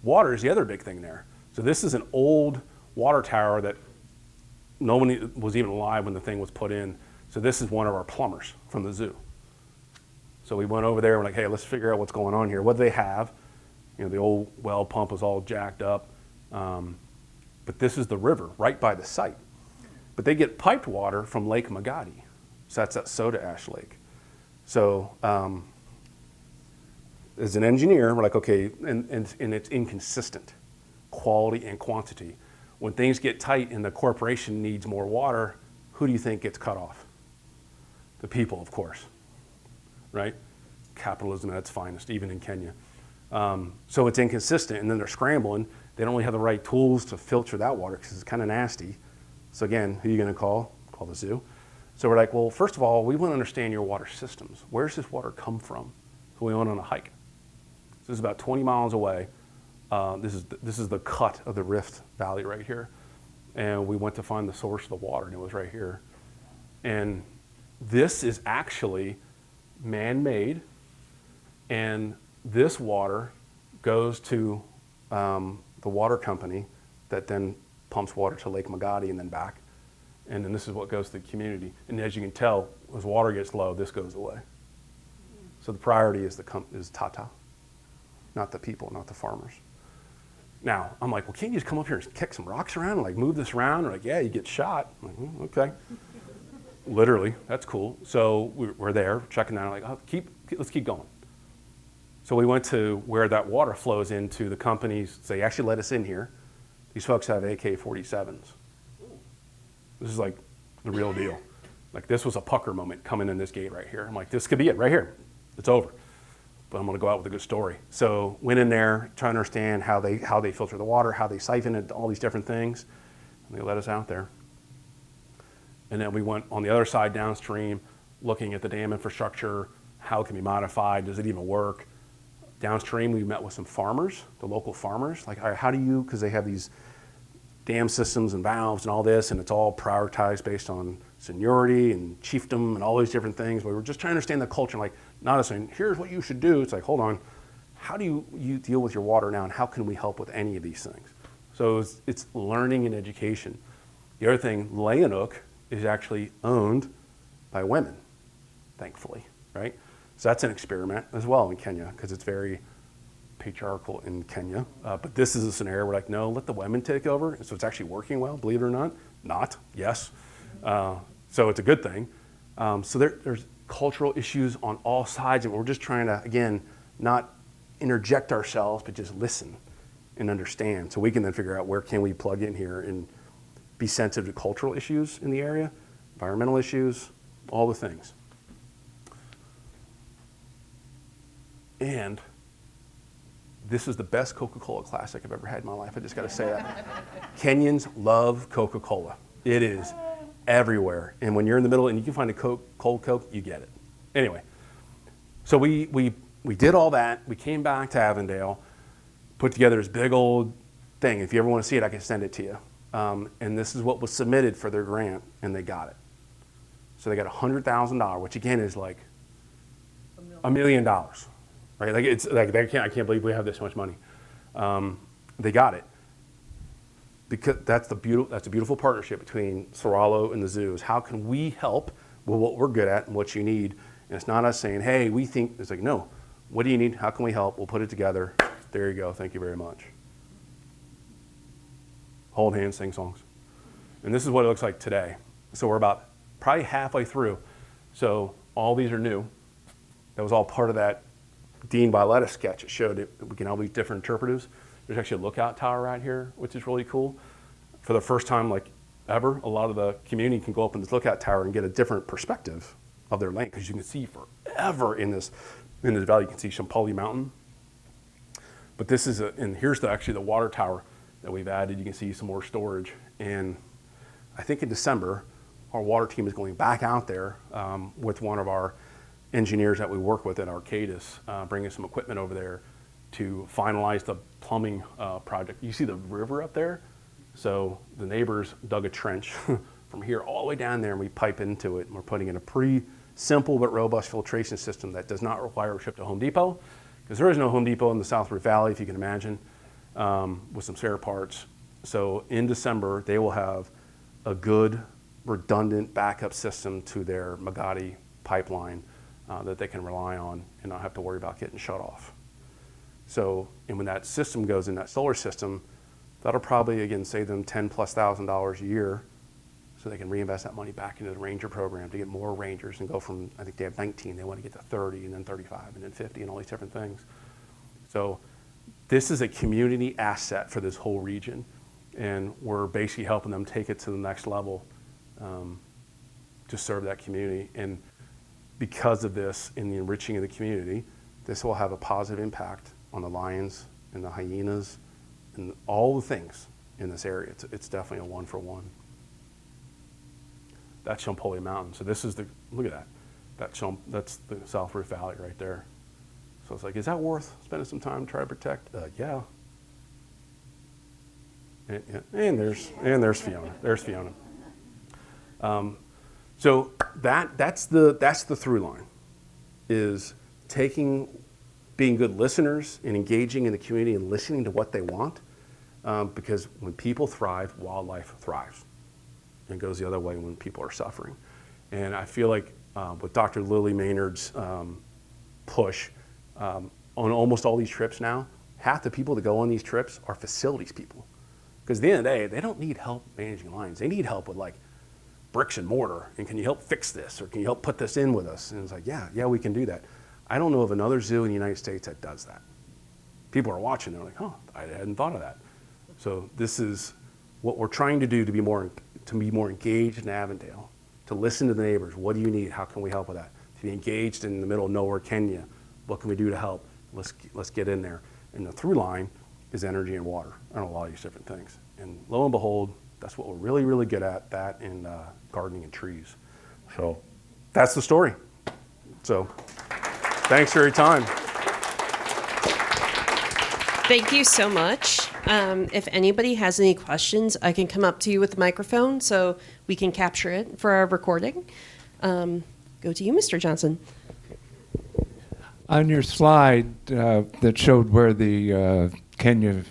Water is the other big thing there. So this is an old water tower that no one was even alive when the thing was put in. So this is one of our plumbers from the zoo. So we went over there and we're like, hey, let's figure out what's going on here. What do they have? You know, the old well pump was all jacked up. But this is the river right by the site. But they get piped water from Lake Magadi. So that's that soda ash lake. So as an engineer, we're like, okay, and it's inconsistent, quality and quantity. When things get tight and the corporation needs more water, who do you think gets cut off? The people, of course, right? Capitalism at its finest, even in Kenya. So it's inconsistent, and then they're scrambling. They don't really have the right tools to filter that water because it's kind of nasty. So again, who are you going to call? Call the zoo. So we're like, well, first of all, we want to understand your water systems. Where does this water come from? So we went on a hike. This is about 20 miles away. This is the cut of the Rift Valley right here. And we went to find the source of the water, and it was right here. And this is actually man-made, and this water goes to the water company that then pumps water to Lake Magadi and then back. And then this is what goes to the community. And as you can tell, as water gets low, this goes away. So the priority is Tata, not the people, not the farmers. Now, I'm like, well, can't you just come up here and kick some rocks around and like move this around? They're like, yeah, you get shot. I'm like, okay. Literally, that's cool. So we're there checking out, like, oh, let's keep going. So we went to where that water flows into the companies. They actually let us in here. These folks have AK-47s. This is like the real deal. Like this was a pucker moment coming in this gate right here. I'm like, this could be it right here. It's over. But I'm gonna go out with a good story. So went in there, trying to understand how they filter the water, how they siphon it, all these different things. And they let us out there. And then we went on the other side downstream, looking at the dam infrastructure, how it can be modified, does it even work? Downstream, we met with some farmers, the local farmers, like, all right, how do you, because they have these dam systems and valves and all this, and it's all prioritized based on seniority and chiefdom and all these different things. We were just trying to understand the culture, like, not us saying, here's what you should do. It's like, hold on, how do you deal with your water now, and how can we help with any of these things? So it's learning and education. The other thing, Livelihoods is actually owned by women, thankfully, right? So that's an experiment as well in Kenya, because it's very patriarchal in Kenya. But this is a scenario where, like, no, let the women take over. So it's actually working well, believe it or not. Not, yes. So it's a good thing. So there's cultural issues on all sides, and we're just trying to, again, not interject ourselves, but just listen and understand. So we can then figure out where can we plug in here and be sensitive to cultural issues in the area, environmental issues, all the things. And this is the best Coca-Cola classic I've ever had in my life. I just got to say that. Kenyans love Coca-Cola. It is everywhere. And when you're in the middle and you can find a cold Coke, you get it. Anyway, so we did all that. We came back to Avondale, put together this big old thing. If you ever want to see it, I can send it to you. And this is what was submitted for their grant, and they got it. So they got $100,000, which again is like $1 million. Right? Like it's like I can't believe we have this much money. They got it because that's a beautiful partnership between Soralo and the zoo. Is how can we help with what we're good at and what you need. And it's not us saying, hey, we think, it's like, no, what do you need? How can we help? We'll put it together. There you go. Thank you very much. Hold hands, sing songs. And this is what it looks like today. So we're about probably halfway through. So all these are new. That was all part of that Dean Violetta sketch. It showed it, we can all be different interpretatives. There's actually a lookout tower right here, which is really cool. For the first time, like ever, a lot of the community can go up in this lookout tower and get a different perspective of their land, because you can see forever in this valley. You can see Champollion Mountain. But this is, and here's actually the water tower that we've added. You can see some more storage. And I think in December, our water team is going back out there with one of our engineers that we work with at Arcadis, bringing some equipment over there to finalize the plumbing project. You see the river up there? So the neighbors dug a trench from here all the way down there, and we pipe into it. And we're putting in a pretty simple but robust filtration system that does not require a trip to Home Depot, because there is no Home Depot in the South Rift Valley, if you can imagine, with some spare parts. So in December, they will have a good, redundant backup system to their Magadi pipeline that they can rely on and not have to worry about getting shut off. So, and when that system goes in, that solar system, that'll probably, again, save them $10,000+ a year, so they can reinvest that money back into the ranger program to get more rangers and go from, I think they have 19, they want to get to 30 and then 35 and then 50 and all these different things. So this is a community asset for this whole region, and we're basically helping them take it to the next level to serve that community. And because of this, in the enriching of the community, this will have a positive impact on the lions and the hyenas and all the things in this area. It's definitely a one-for-one. That's Champollion Mountain. So this is the, look at that. That's the South Rift Valley right there. So it's like, is that worth spending some time to try to protect? Yeah. And there's Fiona. There's Fiona. So that's the through line, is being good listeners and engaging in the community and listening to what they want, because when people thrive, wildlife thrives. And it goes the other way when people are suffering. And I feel like with Dr. Lily Maynard's push on almost all these trips now, half the people that go on these trips are facilities people. Because at the end of the day, they don't need help managing lions. They need help with like bricks and mortar, and can you help fix this, or can you help put this in with us? And it's like, yeah, we can do that. I don't know of another zoo in the United States that does that. People are watching, they're like, I hadn't thought of that. So this is what we're trying to do to be more engaged in Avondale, to listen to the neighbors. What do you need? How can we help with that? To be engaged in the middle of nowhere, Kenya. What can we do to help? Let's get in there. And the through line is energy and water, and a lot of these different things. And lo and behold, that's what we're really, really good at, that and gardening and trees. So that's the story. So thanks for your time. Thank you so much. If anybody has any questions, I can come up to you with the microphone so we can capture it for our recording. Go to you, Mr. Johnson. On your slide that showed where the Kenya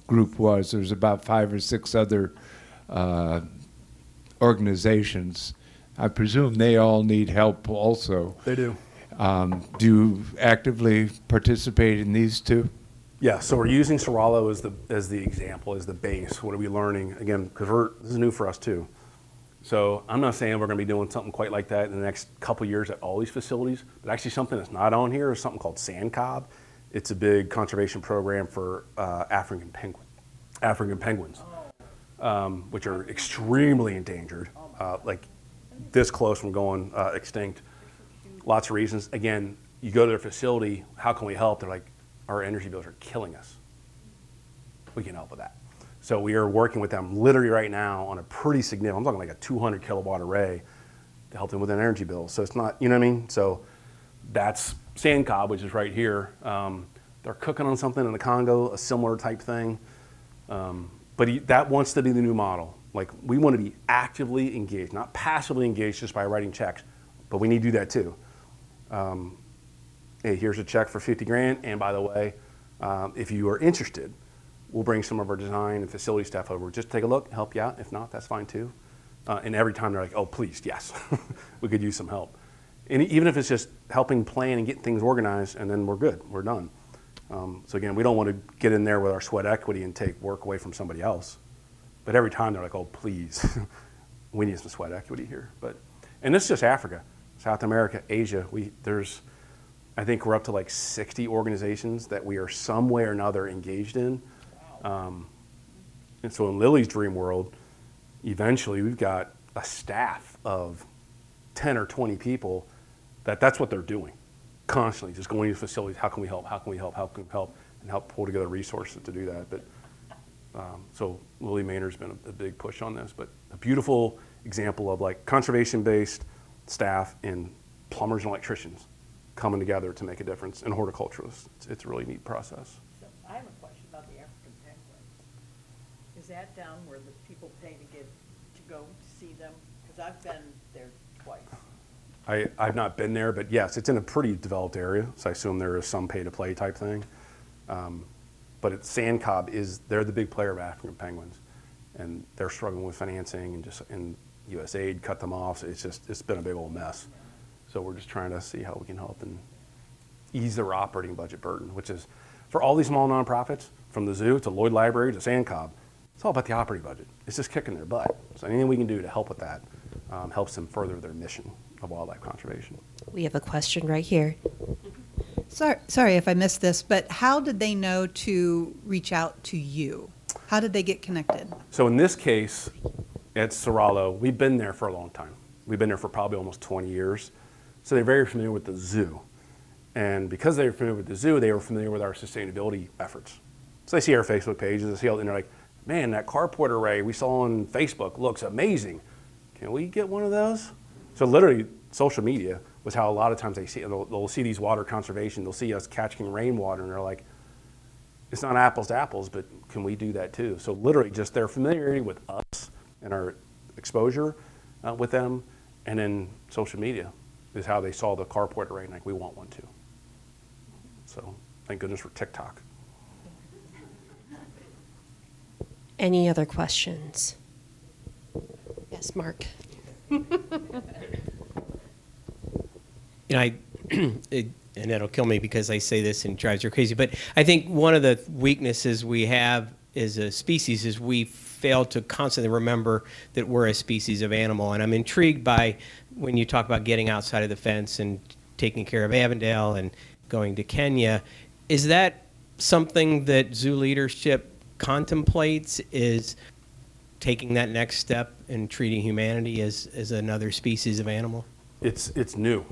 group was, there's about 5 or 6 other organizations. I presume they all need help also. They do. Do you actively participate in these two? Yeah, so we're using Soralo as the example, as the base. What are we learning? Again, because this is new for us too. So I'm not saying we're going to be doing something quite like that in the next couple of years at all these facilities, but actually something that's not on here is something called sand cob. It's a big conservation program for African penguins, which are extremely endangered, like this close from going extinct. Lots of reasons. Again, you go to their facility, how can we help? They're like, our energy bills are killing us. We can help with that. So we are working with them literally right now on a pretty significant, I'm talking like a 200 kilowatt array to help them with an energy bill. So it's not, you know what I mean? So that's sand cob, which is right here. They're cooking on something in the Congo, a similar type thing. But that wants to be the new model. Like, we want to be actively engaged, not passively engaged just by writing checks, but we need to do that too. Hey, here's a check for 50 grand. And by the way, if you are interested, we'll bring some of our design and facility staff over. Just take a look, help you out. If not, that's fine too. And every time they're like, oh, please, yes, we could use some help. And even if it's just helping plan and get things organized, and then we're good, we're done. So again, we don't want to get in there with our sweat equity and take work away from somebody else. But every time they're like, oh, please, we need some sweat equity here. And this is just Africa, South America, Asia. I think we're up to like 60 organizations that we are some way or another engaged in. And so in Lily's dream world, eventually we've got a staff of 10 or 20 people that's what they're doing. Constantly just going to facilities, how can we help, how can we help, how can we help, and help pull together resources to do that. But so Lily Maynard's been a big push on this, but a beautiful example of like conservation-based staff and plumbers and electricians coming together to make a difference, and horticulturalists. It's a really neat process. So I have a question about the African penguins. Is that down where the people pay to go see them? Because I've been there twice. I've not been there, but yes, it's in a pretty developed area, so I assume there is some pay-to-play type thing. But Sandcob they're the big player of African penguins, and they're struggling with financing, and USAID cut them off. So it's been a big old mess. So we're just trying to see how we can help and ease their operating budget burden, which is for all these small nonprofits, from the zoo to Lloyd Library to Sandcob, it's all about the operating budget. It's just kicking their butt. So anything we can do to help with that helps them further their mission of wildlife conservation. We have a question right here. Sorry if I missed this, but how did they know to reach out to you? How did they get connected? So in this case, at Serralo, we've been there for a long time. We've been there for probably almost 20 years. So they're very familiar with the zoo. And because they were familiar with the zoo, they were familiar with our sustainability efforts. So they see our Facebook pages, they see all, and they're like, man, that carport array we saw on Facebook looks amazing. Can we get one of those? So literally, social media was how a lot of times they'll see these water conservation, they'll see us catching rainwater, and they're like, it's not apples to apples, but can we do that too? So literally just their familiarity with us and our exposure with them, and then social media is how they saw the carport array and like, we want one too. So thank goodness for TikTok. Any other questions? Yes, Mark. And that'll kill me because I say this and it drives you crazy, but I think one of the weaknesses we have as a species is we fail to constantly remember that we're a species of animal. And I'm intrigued by when you talk about getting outside of the fence and taking care of Avondale and going to Kenya. Is that something that zoo leadership contemplates, is taking that next step and treating humanity as another species of animal? It's new.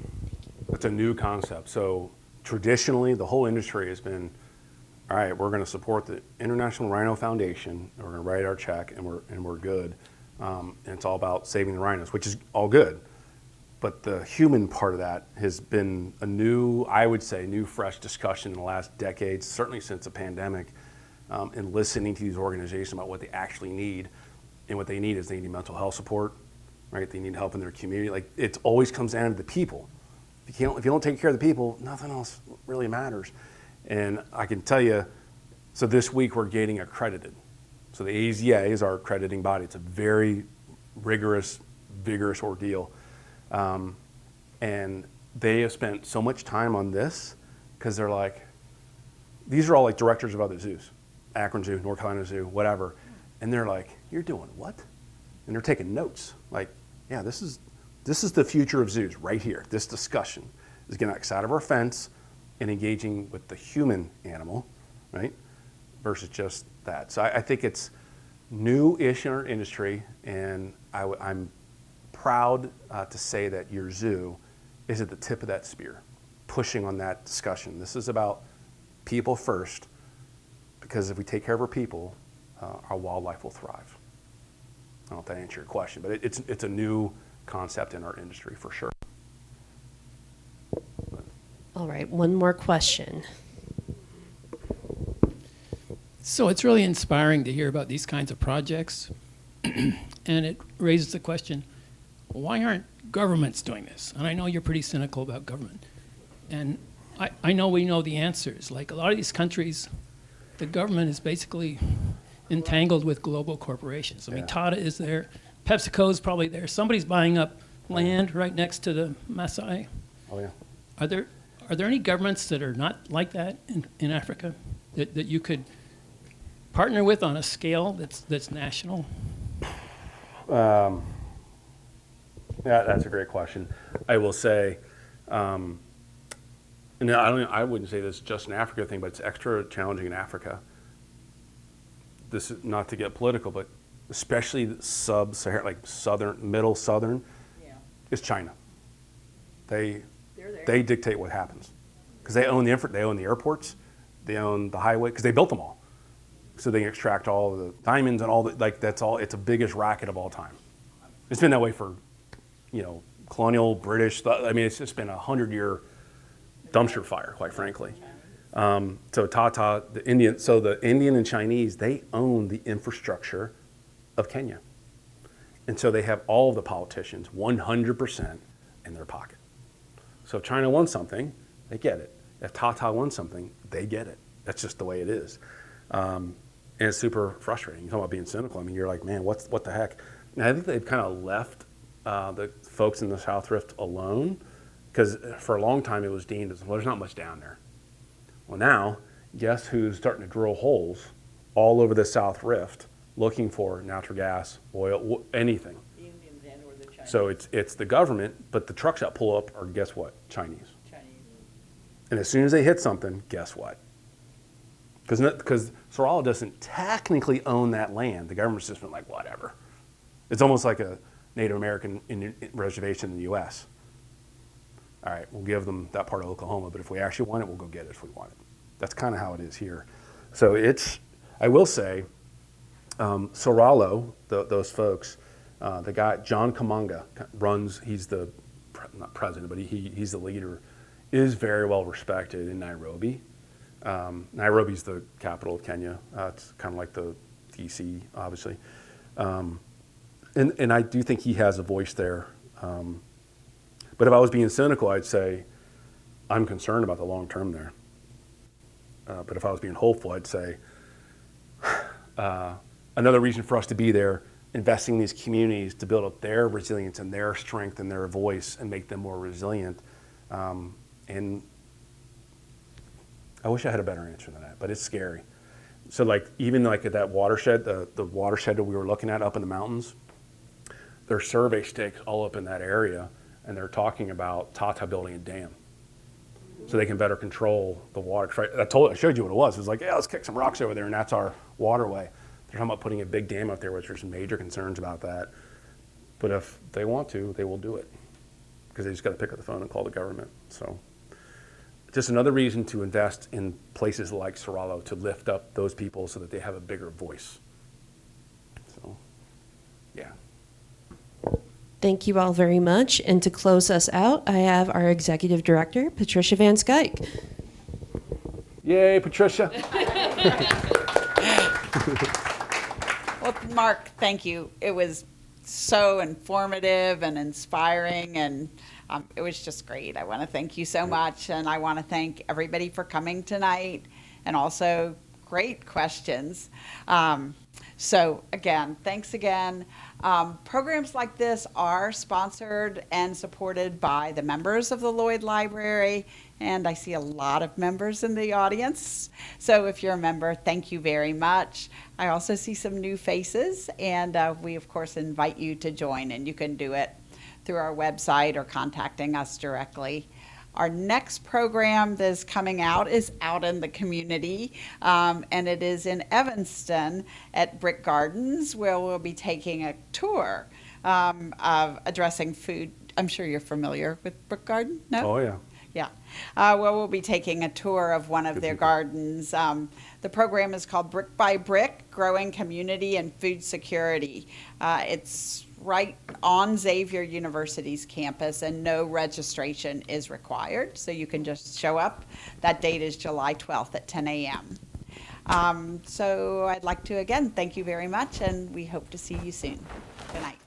It's a new concept. So traditionally, the whole industry has been, all right, we're going to support the International Rhino Foundation. We're going to write our check, and we're good. And it's all about saving the rhinos, which is all good. But the human part of that has been a new, I would say, new, fresh discussion in the last decades, certainly since the pandemic, and listening to these organizations about what they actually need. And what they need is they need mental health support, right? They need help in their community. Like, it always comes down to the people. If you don't take care of the people, nothing else really matters. And I can tell you, so this week we're getting accredited. So the AZA is our accrediting body. It's a very rigorous, vigorous ordeal. And they have spent so much time on this because they're like, these are all like directors of other zoos, Akron Zoo, North Carolina Zoo, whatever. And they're like, you're doing what? And they're taking notes. Like, yeah, this is the future of zoos right here. This discussion is getting outside of our fence and engaging with the human animal, right? Versus just that. So I think it's new-ish in our industry, and I'm proud to say that your zoo is at the tip of that spear, pushing on that discussion. This is about people first, because if we take care of our people, our wildlife will thrive. I don't know if that answers your question, but it's a new concept in our industry for sure. All right, one more question. So it's really inspiring to hear about these kinds of projects. And it raises the question, why aren't governments doing this? And I know you're pretty cynical about government. And I know we know the answers. Like a lot of these countries, the government is basically entangled with global corporations. I mean, Yeah. Tata is there, PepsiCo's probably there. Somebody's buying up land right next to the Maasai. Oh, yeah. Are there any governments that are not like that in Africa that you could partner with on a scale that's national? Yeah, that's a great question. I will say, and I wouldn't say this is just an Africa thing, but it's extra challenging in Africa. This is not to get political, but especially sub-Saharan, like middle southern, Yeah, is China. they're there. They dictate what happens because they own they own the airports, they own the highway because they built them all, so they can extract all the diamonds and all the that's all. It's the biggest racket of all time. It's been that way for, colonial British. I mean, it's just been 100-year dumpster fire, quite frankly. So Tata, the Indian and Chinese, they own the infrastructure of Kenya, and so they have all of the politicians 100% in their pocket. So if China wants something, they get it. If Tata wants something, they get it. That's just the way it is. And it's super frustrating. You talk about being cynical. I mean, you're like, man, what the heck? And I think they've kind of left the folks in the South Rift alone because for a long time it was deemed as, well, there's not much down there. Well, now, guess who's starting to drill holes all over the South Rift looking for natural gas, oil, anything. The Indians and or the Chinese. So it's the government, but the trucks that pull up are, guess what? Chinese. And as soon as they hit something, guess what? Because Sorala doesn't technically own that land. The government's just been like, whatever. It's almost like a Native American Indian reservation in the U.S. All right, we'll give them that part of Oklahoma, but if we actually want it, we'll go get it if we want it. That's kind of how it is here. So I will say, Soralo, those folks, the guy, John Kamanga, he's the, not president, but he's the leader, is very well respected in Nairobi. Nairobi's the capital of Kenya. It's kind of like the DC, obviously. And I do think he has a voice there. But if I was being cynical, I'd say I'm concerned about the long term there. But if I was being hopeful, I'd say another reason for us to be there, investing in these communities to build up their resilience and their strength and their voice and make them more resilient. And I wish I had a better answer than that, but it's scary. So even at that watershed, the watershed that we were looking at up in the mountains, there's survey stakes all up in that area, and they're talking about Tata building a dam so they can better control the water. I showed you what it was. It was like, yeah, let's kick some rocks over there, and that's our waterway. They're talking about putting a big dam up there, which there's some major concerns about that. But if they want to, they will do it because they just got to pick up the phone and call the government. So just another reason to invest in places like Soralo to lift up those people so that they have a bigger voice. So, yeah. Thank you all very much. And to close us out, I have our Executive Director, Patricia Van Skyke. Yay, Patricia. Well, Mark, thank you. It was so informative and inspiring, and it was just great. I want to thank you so much, and I want to thank everybody for coming tonight, and also great questions. So again, thanks again. Programs like this are sponsored and supported by the members of the Lloyd Library, and I see a lot of members in the audience. So if you're a member, thank you very much. I also see some new faces, and we of course invite you to join, and you can do it through our website or contacting us directly. Our next program that is coming out is out in the community, and it is in Evanston at Brick Gardens, where we'll be taking a tour of addressing food. I'm sure you're familiar with Brick Garden, no? Oh, yeah. Yeah. Well, we'll be taking a tour of one of their gardens. The program is called Brick by Brick, Growing Community and Food Security. It's right on Xavier University's campus, and no registration is required, so you can just show up. That date is July 12th at 10 a.m. So I'd like to, again, thank you very much, and we hope to see you soon. Good night.